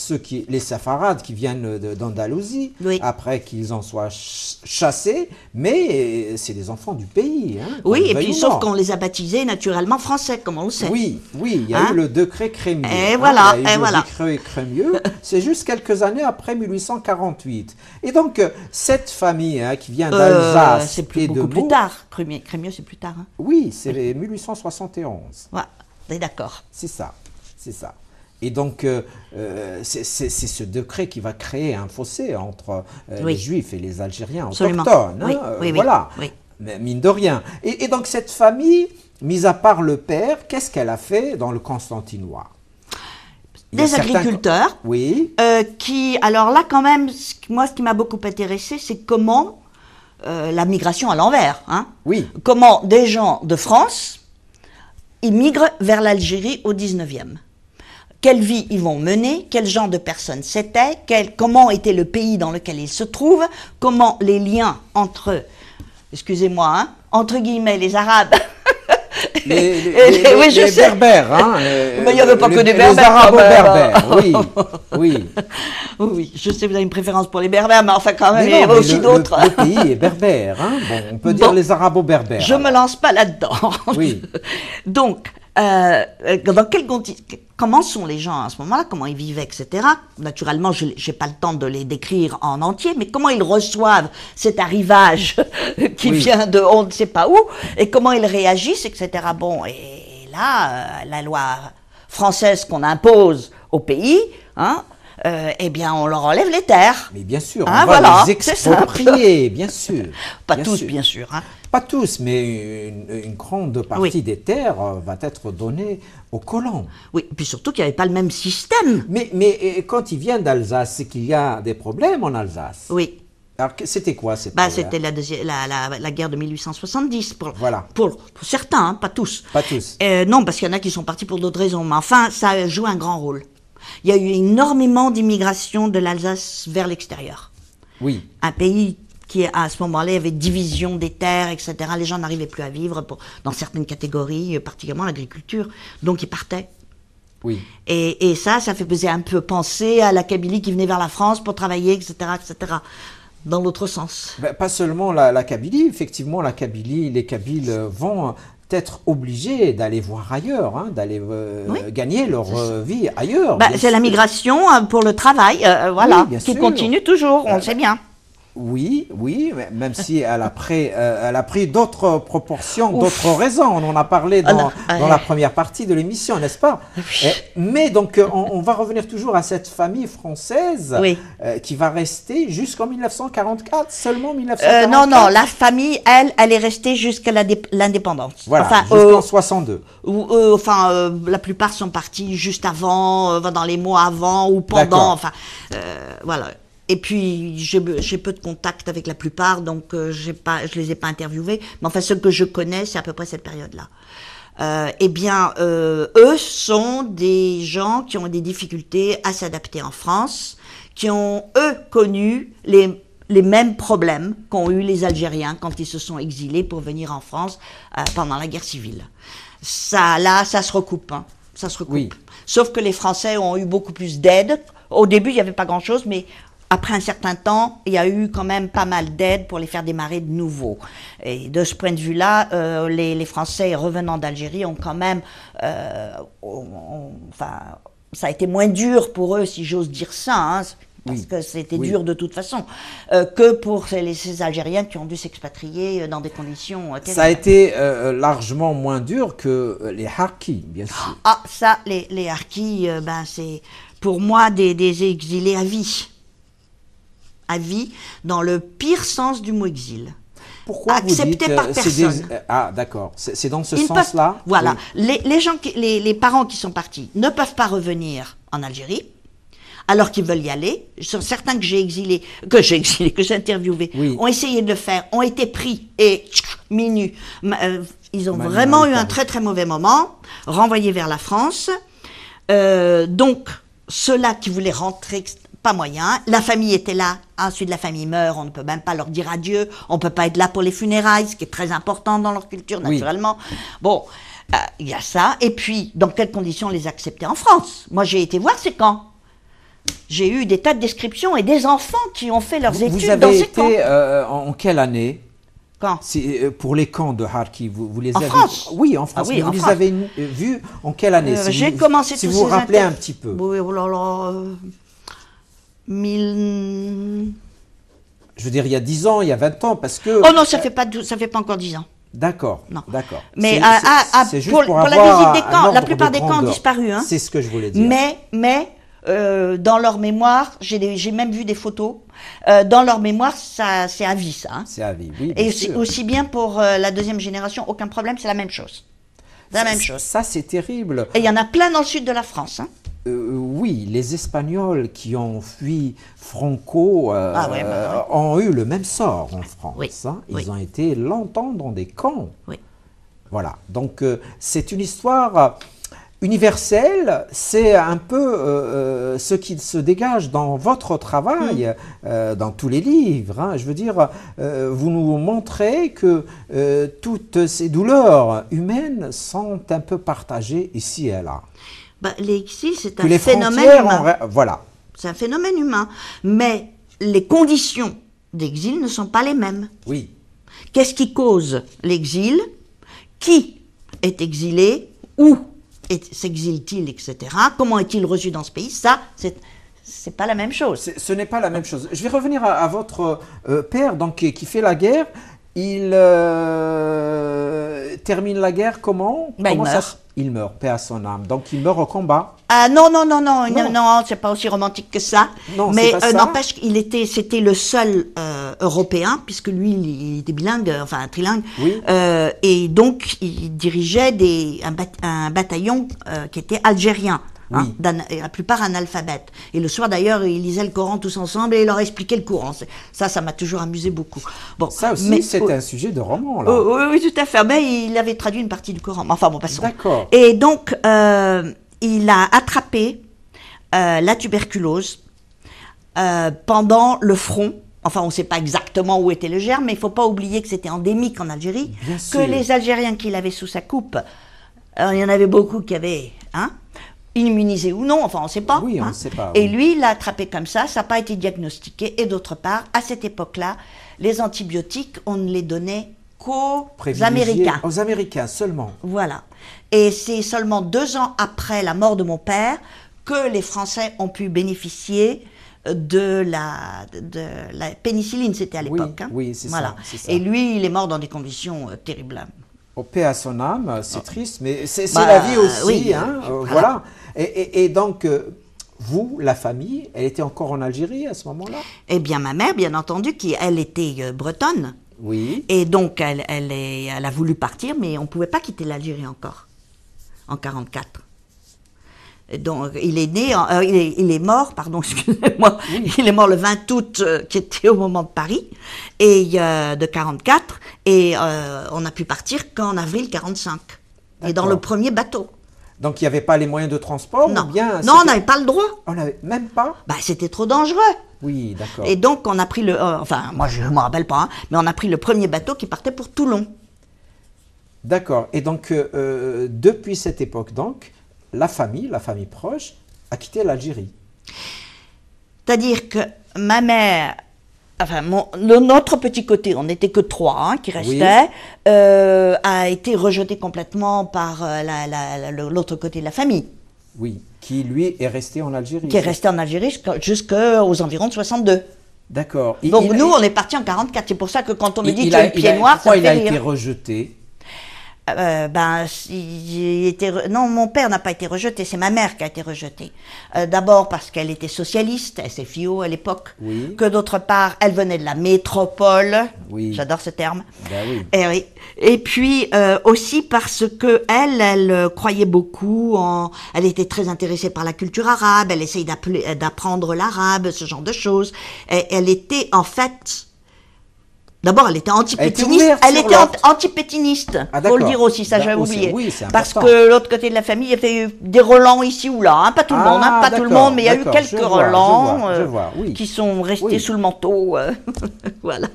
les Safarades qui viennent d'Andalousie, après qu'ils en soient chassés, mais c'est des enfants du pays. Hein, oui, et puis sauf qu'on les a baptisés naturellement français, comme on le sait. Oui, il y a eu le décret Crémieux. Et voilà, il y a eu le décret Crémieux, c'est juste quelques années après 1848. Et donc, cette famille qui vient d'Alsace et de beaucoup plus tard, Crémieux, c'est plus tard. Hein. Oui, c'est 1871. Ouais, on est d'accord. C'est ça. Et donc, c'est ce décret qui va créer un fossé entre les Juifs et les Algériens autochtones. Voilà, mais mine de rien. Et donc, cette famille, mis à part le père, qu'est-ce qu'elle a fait dans le Constantinois? Des agriculteurs. Oui. Alors là, quand même, moi, ce qui m'a beaucoup intéressé, c'est comment la migration à l'envers. Hein. Oui. Comment des gens de France immigrent vers l'Algérie au 19e. Quelle vie ils vont mener, quel genre de personnes c'était, comment était le pays dans lequel ils se trouvent, comment les liens entre, excusez-moi, hein, entre guillemets, les Arabes... Les Berbères, hein. Mais il n'y avait pas que des Berbères. Les Arabo-Berbères, oui. Oui, je sais, vous avez une préférence pour les Berbères, mais enfin quand même, il y avait aussi d'autres. Le pays est berbère, hein. Bon, on peut dire les Arabo-Berbères. Je ne me lance pas là-dedans. Oui. Donc, comment sont les gens à ce moment-là, comment ils vivaient, etc. Naturellement, je n'ai pas le temps de les décrire en entier, mais comment ils reçoivent cet arrivage qui vient de on ne sait pas où, et comment ils réagissent, etc. Bon, et là, la loi française qu'on impose au pays, hein, eh bien, on leur enlève les terres. Mais bien sûr, Hein, on va voilà, les exproprier, bien sûr. Pas bien tous, sûr. bien sûr. Hein. Pas tous, mais une grande partie des terres va être donnée aux colons. Oui, puis surtout qu'il n'y avait pas le même système. Mais quand ils viennent d'Alsace, c'est qu'il y a des problèmes en Alsace. Oui. Alors, c'était quoi ces Bah, problèmes? c'était la guerre de 1870, Voilà. pour certains, hein, pas tous. Pas tous. Non, parce qu'il y en a qui sont partis pour d'autres raisons, mais enfin, ça joue un grand rôle. Il y a eu énormément d'immigration de l'Alsace vers l'extérieur. Oui. Un pays qui, à ce moment-là, avait division des terres, etc. Les gens n'arrivaient plus à vivre dans certaines catégories, particulièrement l'agriculture. Donc, ils partaient. Oui. Et ça faisait un peu penser à la Kabylie qui venait vers la France pour travailler, etc., etc., dans l'autre sens. Ben, pas seulement la Kabylie, effectivement, la Kabylie, les Kabyles vont être obligés d'aller voir ailleurs, hein, d'aller gagner leur vie ailleurs. Bah, c'est la migration pour le travail, voilà, Oui, bien qui sûr. continue toujours, on le sait bien. Oui, même si elle a pris d'autres proportions, d'autres raisons. On en a parlé dans la première partie de l'émission, n'est-ce pas? Mais donc, on va revenir toujours à cette famille française qui va rester jusqu'en 1944, seulement 1944. Non, la famille, elle est restée jusqu'à l'indépendance. Voilà, enfin, jusqu'en 62. La plupart sont partis juste avant, dans les mois avant ou pendant, enfin, voilà. Et puis, j'ai peu de contact avec la plupart, donc je les ai pas interviewés. Mais enfin, ceux que je connais, c'est à peu près cette période-là. Eux sont des gens qui ont des difficultés à s'adapter en France, qui ont, eux, connu les mêmes problèmes qu'ont eu les Algériens quand ils se sont exilés pour venir en France pendant la guerre civile. Ça se recoupe, hein. Ça se recoupe. Oui. Sauf que les Français ont eu beaucoup plus d'aide. Au début, il n'y avait pas grand-chose, mais après un certain temps, il y a eu quand même pas mal d'aide pour les faire démarrer de nouveau. Et de ce point de vue-là, les Français revenant d'Algérie ont quand même... enfin, ça a été moins dur pour eux, si j'ose dire ça, hein, parce que c'était dur de toute façon, que pour ces Algériens qui ont dû s'expatrier dans des conditions terribles. Ça a été largement moins dur que les Harkis, bien sûr. Ah, ça, les Harkis, c'est pour moi des exilés à vie, dans le pire sens du mot exil. Pourquoi accepté par personne. Ah, d'accord. C'est dans ce sens-là. Voilà. Oui. Les parents qui sont partis ne peuvent pas revenir en Algérie, alors qu'ils veulent y aller. Certains que j'ai interviewés, ont essayé de le faire, ont été pris et minus. Ils ont vraiment eu un très très mauvais moment, renvoyés vers la France. Donc, ceux-là qui voulaient rentrer, pas moyen. La famille était là. Ensuite, la famille meurt. On ne peut même pas leur dire adieu. On ne peut pas être là pour les funérailles, ce qui est très important dans leur culture, naturellement. Oui. Bon, il y a ça. Et puis, dans quelles conditions les accepter en France? Moi, j'ai été voir ces camps. J'ai eu des tas de descriptions et des enfants qui ont fait leurs études dans ces camps. Vous avez été en quelle année? Quand? Pour les camps de Harki, vous les avez... France? Oui, en France. Ah oui, vous les avez vus en quelle année? J'ai commencé si vous vous rappelez un petit peu. Oui, oh là là... Je veux dire, il y a 10 ans, il y a 20 ans, parce que... Oh non, ça fait pas encore 10 ans. D'accord, non. D'accord. Mais c'est juste pour la visite des camps, la plupart des camps ont disparu. Hein. C'est ce que je voulais dire. Mais dans leur mémoire, j'ai même vu des photos, dans leur mémoire, c'est à vie, ça. Hein. C'est à vie, oui, et aussi bien pour la deuxième génération, aucun problème, c'est la même chose. Ça, c'est terrible. Et il y en a plein dans le sud de la France. Hein. Oui, les Espagnols qui ont fui Franco ont eu le même sort en France. Oui. Hein. Ils ont été longtemps dans des camps. Oui. Voilà, donc c'est une histoire universelle, c'est un peu ce qui se dégage dans votre travail, dans tous les livres. Hein. Je veux dire, vous nous montrez que toutes ces douleurs humaines sont un peu partagées ici et là. L'exil, c'est un phénomène humain. Voilà. C'est un phénomène humain. Mais les conditions d'exil ne sont pas les mêmes. Oui. Qu'est-ce qui cause l'exil? Qui est exilé? Où s'exile-t-il, etc. Comment est-il reçu dans ce pays? Ça, c'est pas la même chose. Ce n'est pas la même chose. Je vais revenir à votre père, donc, qui fait la guerre. Il termine la guerre comment? Il meurt. Il meurt, paix à son âme. Donc il meurt au combat. Ah non, c'est pas aussi romantique que ça. Non, mais c'est pas ça. n'empêche c'était le seul Européen, puisque lui, il était bilingue, enfin trilingue. Oui. Et donc, il dirigeait un bataillon qui était algérien. Hein, la plupart analphabètes. Et le soir, d'ailleurs, ils lisaient le Coran tous ensemble et ils leur expliquaient le Coran. Ça m'a toujours amusé beaucoup. Bon, ça aussi, c'était un sujet de roman, là. Oui, tout à fait. Mais il avait traduit une partie du Coran. Enfin, bon, passons. D'accord. Et donc, il a attrapé la tuberculose pendant le front. Enfin, on ne sait pas exactement où était le germe, mais il ne faut pas oublier que c'était endémique en Algérie. Bien que sûr. les Algériens qu'il avait sous sa coupe, il y en avait beaucoup qui avaient... immunisé ou non, enfin on ne sait pas. Oui, on ne sait pas. Et lui, il l'a attrapé comme ça n'a pas été diagnostiqué. Et d'autre part, à cette époque-là, les antibiotiques, on ne les donnait qu'aux Américains. Aux Américains seulement. Voilà. Et c'est seulement 2 ans après la mort de mon père que les Français ont pu bénéficier de la pénicilline, c'était à l'époque. Oui, c'est voilà. ça. Et lui, il est mort dans des conditions terribles. Au paix à son âme, c'est triste, mais c'est la vie aussi. Oui, voilà. Et donc, vous, la famille, elle était encore en Algérie à ce moment-là? Eh bien, ma mère, bien entendu, elle était bretonne. Oui. Et donc, elle a voulu partir, mais on ne pouvait pas quitter l'Algérie encore, en 1944. Donc, il est mort, pardon, excusez-moi, il est mort le 20 août, qui était au moment de Paris, et de 1944, et on a pu partir qu'en avril 1945, et dans le premier bateau. Donc, il n'y avait pas les moyens de transport? Non, ou bien non, on n'avait pas le droit. On n'avait même pas? Bah, c'était trop dangereux. Oui, d'accord. Et donc, on a pris enfin, moi, je ne me rappelle pas, mais on a pris le premier bateau qui partait pour Toulon. D'accord. Et donc, depuis cette époque, donc, la famille proche, a quitté l'Algérie. C'est-à-dire que ma mère, enfin, notre petit côté, on n'était que 3 qui restaient, a été rejeté complètement par l'autre côté de la famille. Oui, qui lui est resté en Algérie. Qui est resté en Algérie jusqu'aux environs de 62. D'accord. Donc nous, on est partis en 1944. C'est pour ça que quand on me dit qu'il a le pied noir, ça me fait rire. Pourquoi il a été rejeté? Non, mon père n'a pas été rejeté, c'est ma mère qui a été rejetée. D'abord parce qu'elle était socialiste, SFIO à l'époque, que d'autre part, elle venait de la métropole, j'adore ce terme, et puis aussi parce que elle croyait beaucoup elle était très intéressée par la culture arabe, elle essayait d'apprendre l'arabe, ce genre de choses, et elle était en fait... D'abord, elle était antipétiniste. Elle était antipétiniste. Faut le dire aussi, ça j'avais oublié. Oui, c'est parce que l'autre côté de la famille, il y avait eu des Roland ici ou là. Pas tout le monde, pas tout le monde, mais il y a eu quelques Roland qui sont restés sous le manteau. Voilà.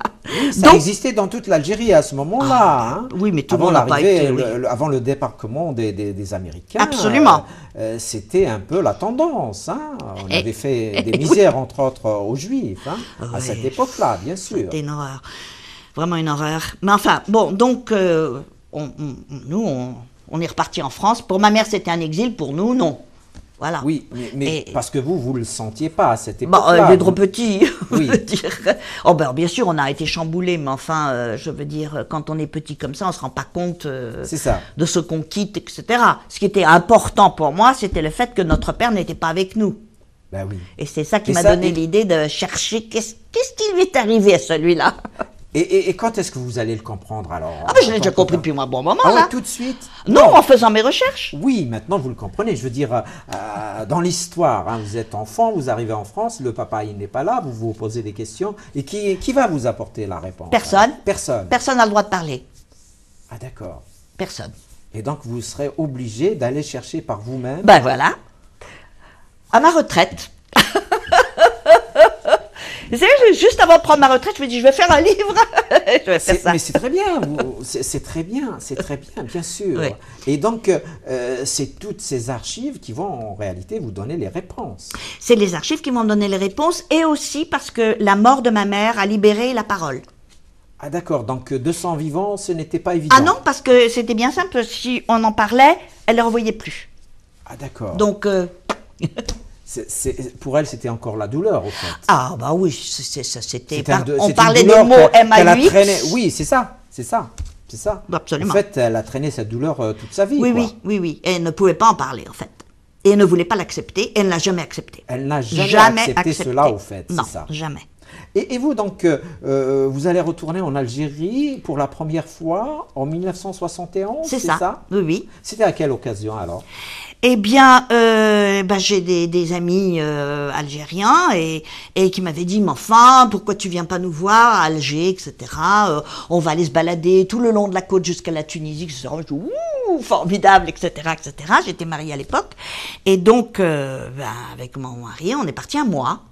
Ça existait dans toute l'Algérie à ce moment-là. Oui, mais tout le monde n'a pas été. Avant le débarquement des Américains. Absolument. C'était un peu la tendance. On avait fait des misères, entre autres, aux Juifs, à cette époque-là, bien sûr. C'était une horreur. Vraiment une horreur. Mais enfin, bon, donc, nous, on est reparti en France. Pour ma mère, c'était un exil. Pour nous, non. Voilà. Oui, mais parce que vous le sentiez pas à cette époque-là. Il est trop petit. Oui. Bien sûr, on a été chamboulé, mais enfin, je veux dire, quand on est petit comme ça, on se rend pas compte de ce qu'on quitte, etc. Ce qui était important pour moi, c'était le fait que notre père n'était pas avec nous. Ben oui. Et c'est ça qui m'a donné l'idée de chercher qu'est-ce qui lui est arrivé à celui-là. Et quand est-ce que vous allez le comprendre alors? Je l'ai déjà compris depuis un bon moment, là. Tout de suite? Non, en faisant mes recherches. Oui, maintenant vous le comprenez. Je veux dire, dans l'histoire, vous êtes enfant, vous arrivez en France, le papa il n'est pas là, vous vous posez des questions. Et qui va vous apporter la réponse? Personne. Personne. Personne n'a le droit de parler. Ah d'accord. Personne. Et donc vous serez obligé d'aller chercher par vous-même? Ben voilà. À ma retraite. Juste avant de prendre ma retraite, je me dis, je vais faire un livre. Je vais faire ça. Mais c'est très bien, c'est très bien, bien sûr. Oui. Et donc, c'est toutes ces archives qui vont en réalité vous donner les réponses. C'est les archives qui vont donner les réponses, et aussi parce que la mort de ma mère a libéré la parole. Ah d'accord, donc de son vivant, ce n'était pas évident. Ah non, parce que c'était bien simple, si on en parlait, elle ne le revoyait plus. Ah d'accord. Donc... pour elle, c'était encore la douleur, au fait. Ah, bah oui, c'était... On parlait des mots MAUX. Oui, c'est ça, C'est ça? Absolument. En fait, elle a traîné cette douleur toute sa vie. Oui, quoi. oui. Et elle ne pouvait pas en parler, en fait. Et elle ne voulait pas l'accepter, et elle ne l'a jamais accepté. Elle n'a jamais accepté cela, au fait, non, c'est ça? Jamais. Et vous, donc, vous allez retourner en Algérie pour la première fois en 1971, c'est ça? Oui. C'était à quelle occasion, alors? Eh bien, j'ai des amis algériens et qui m'avaient dit, mais enfin, pourquoi tu viens pas nous voir à Alger, etc. On va aller se balader tout le long de la côte jusqu'à la Tunisie, etc. Je dis, ouh, formidable, etc., etc. J'étais mariée à l'époque. Et donc, avec mon mari, on est parti un mois.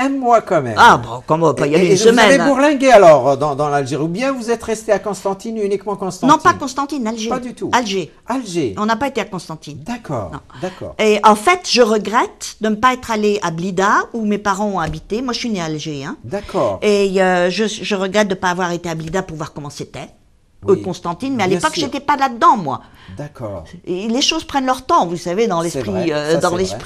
Un mois quand même. Ah bon, comment pas y aller une semaine. Vous avez bourlingué alors dans l'Algérie, ou bien vous êtes resté à Constantine, uniquement Constantine? Non, pas Constantine, Alger. Pas du tout. Alger. Alger. On n'a pas été à Constantine. D'accord, d'accord. Et en fait, je regrette de ne pas être allée à Blida, où mes parents ont habité. Moi, je suis née à Alger. Hein. D'accord. Et je regrette de ne pas avoir été à Blida pour voir comment c'était. Oui, Constantine, mais à bien l'époque, sûr. j'étais pas là-dedans, moi. D'accord. Et les choses prennent leur temps, vous savez, dans l'esprit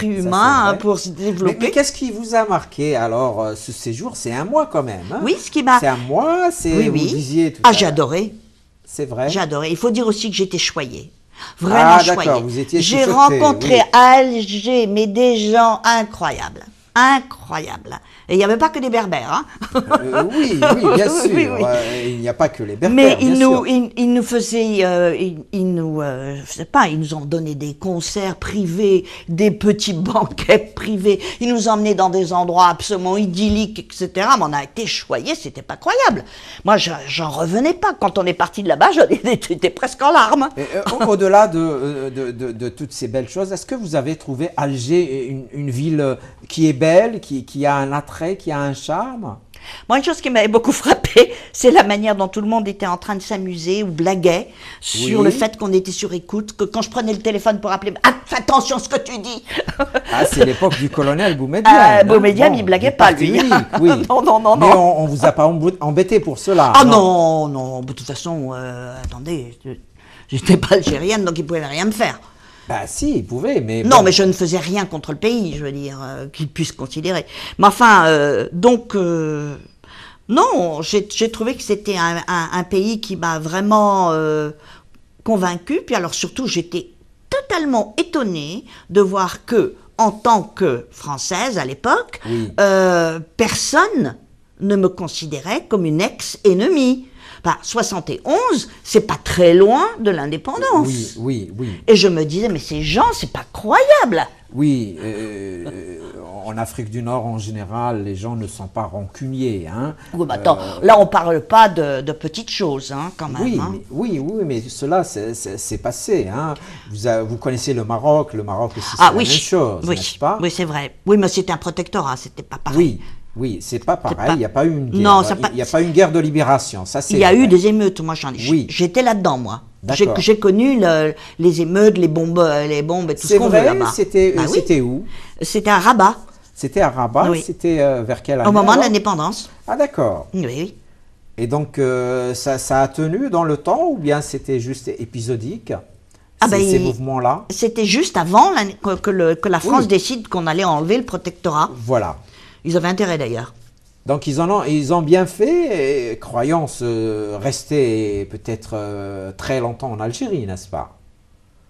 humain, hein, pour se développer. Mais qu'est-ce qui vous a marqué alors ce séjour? C'est un mois quand même. Hein? Oui, ce qui m'a. C'est un mois, c'est. Vous disiez tout à Ah, l'heure. j'ai adoré. C'est vrai. J'ai adoré. Il faut dire aussi que j'étais choyée. Vraiment choyée. D'accord, vous étiez J'ai chouchoutée, rencontré à Alger, mais des gens incroyables. Incroyables. Et il n'y avait pas que des Berbères. Hein. Oui, bien sûr. Oui. Il n'y a pas que les Berbères. Mais bien sûr. ils nous faisaient, je sais pas, ils nous ont donné des concerts privés, des petits banquets privés. Ils nous emmenaient dans des endroits absolument idylliques, etc. Mais on a été choyés, c'était pas croyable. Moi, j'en revenais pas. Quand on est parti de là-bas, j'étais presque en larmes. Au-delà de toutes ces belles choses, est-ce que vous avez trouvé Alger une ville qui est belle, qui a un attrait, qui a un charme? Moi, une chose qui m'avait beaucoup frappé, c'est la manière dont tout le monde était en train de s'amuser ou blaguait sur le fait qu'on était sur écoute, que quand je prenais le téléphone pour appeler, ah, fais attention à ce que tu dis. Ah, c'est l'époque du colonel Boumedienne. Boumedienne, il blaguait pas, lui. Oui. Non. Mais on vous a pas embêté pour cela. Ah non. De toute façon, attendez, j'étais pas algérienne, donc il pouvait rien me faire. Bah si, il pouvait, mais... Non, bon. mais je ne faisais rien contre le pays, je veux dire, qu'il puisse considérer. Mais enfin, non, j'ai trouvé que c'était un pays qui m'a vraiment convaincue. Puis alors surtout, j'étais totalement étonnée de voir que, en tant que Française à l'époque, personne ne me considérait comme une ex-ennemie. 71, c'est pas très loin de l'indépendance. Oui. Et je me disais, mais ces gens, c'est pas croyable. Oui, en Afrique du Nord, en général, les gens ne sont pas rancuniers. Hein. Oui, mais attends, là, on parle pas de petites choses, hein, quand même. Oui, mais cela, c'est passé. Hein. Vous connaissez le Maroc aussi, c'est la même chose, n'est-ce pas? Oui, c'est vrai. Oui, mais c'était un protectorat, c'était pas pareil. Oui, c'est pas pareil, il n'y a pas eu une guerre. Non, il n'y a pas eu une guerre de libération, ça c'est Il y a vrai. eu des émeutes, moi j'étais là-dedans, moi. J'ai connu les émeutes, les bombes et tout ce qu'on veut là-bas. C'était où? C'était à Rabat. C'était à Rabat, c'était vers quelle année? Au moment de l'indépendance. Ah d'accord. Oui. Et donc ça a tenu dans le temps ou bien c'était juste épisodique? Ces mouvements-là? C'était juste avant que la France décide qu'on allait enlever le protectorat. Voilà. Ils avaient intérêt d'ailleurs. Donc ils ont bien fait, croyant rester peut-être très longtemps en Algérie, n'est-ce pas?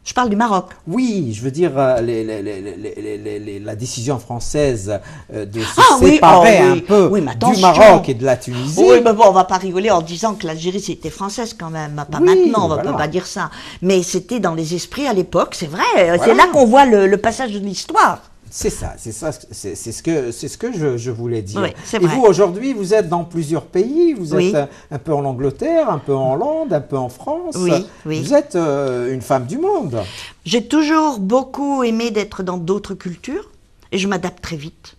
Je parle du Maroc. Oui, je veux dire la décision française de se séparer un peu du Maroc et de la Tunisie. Oui, mais bon, on va pas rigoler en disant que l'Algérie c'était française quand même. Pas maintenant, on peut pas dire ça. Mais c'était dans les esprits à l'époque, c'est vrai. Voilà. C'est là qu'on voit le passage de l'histoire. C'est ce que je voulais dire. Oui, c'est et vrai. vous, aujourd'hui, vous êtes dans plusieurs pays, vous êtes un peu en Angleterre, un peu en Hollande, un peu en France. Oui. Vous êtes une femme du monde. J'ai toujours beaucoup aimé d'être dans d'autres cultures et je m'adapte très vite.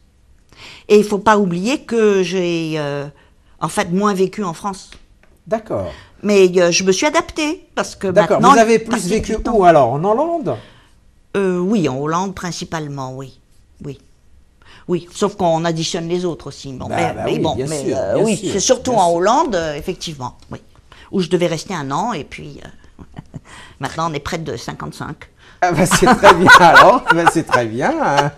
Et il ne faut pas oublier que j'ai en fait moins vécu en France. D'accord. Mais je me suis adaptée parce que d'accord. Maintenant... Vous avez plus vécu où alors? En Hollande? Oui, en Hollande principalement, oui. Oui, sauf qu'on additionne les autres aussi. Bon, bien sûr, c'est surtout en Hollande, effectivement, oui. Où je devais rester un an, et puis maintenant on est près de 55. Ah bah c'est très bien alors, c'est très bien, hein.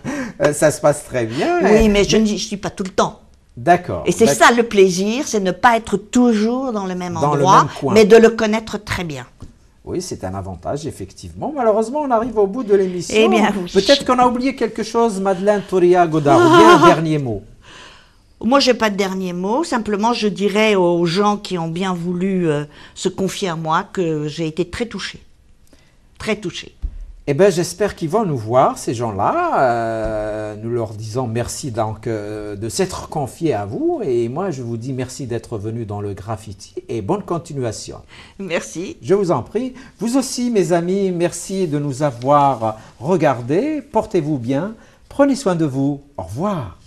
Ça se passe très bien. Oui, mais je ne suis pas tout le temps. D'accord. Et c'est ça le plaisir, c'est ne pas être toujours dans le même endroit, coin. mais de le connaître très bien. Oui, c'est un avantage, effectivement. Malheureusement, on arrive au bout de l'émission. Eh bien, oui. Peut-être qu'on a oublié quelque chose, Madeleine Touria Godard, ou bien un dernier mot. Moi, je n'ai pas de dernier mot. Simplement, je dirais aux gens qui ont bien voulu se confier à moi que j'ai été très touchée. Très touchée. Eh bien, j'espère qu'ils vont nous voir, ces gens-là. Nous leur disons merci donc, de s'être confiés à vous. Et moi, je vous dis merci d'être venus dans le graffiti et bonne continuation. Merci. Je vous en prie. Vous aussi, mes amis, merci de nous avoir regardés. Portez-vous bien. Prenez soin de vous. Au revoir.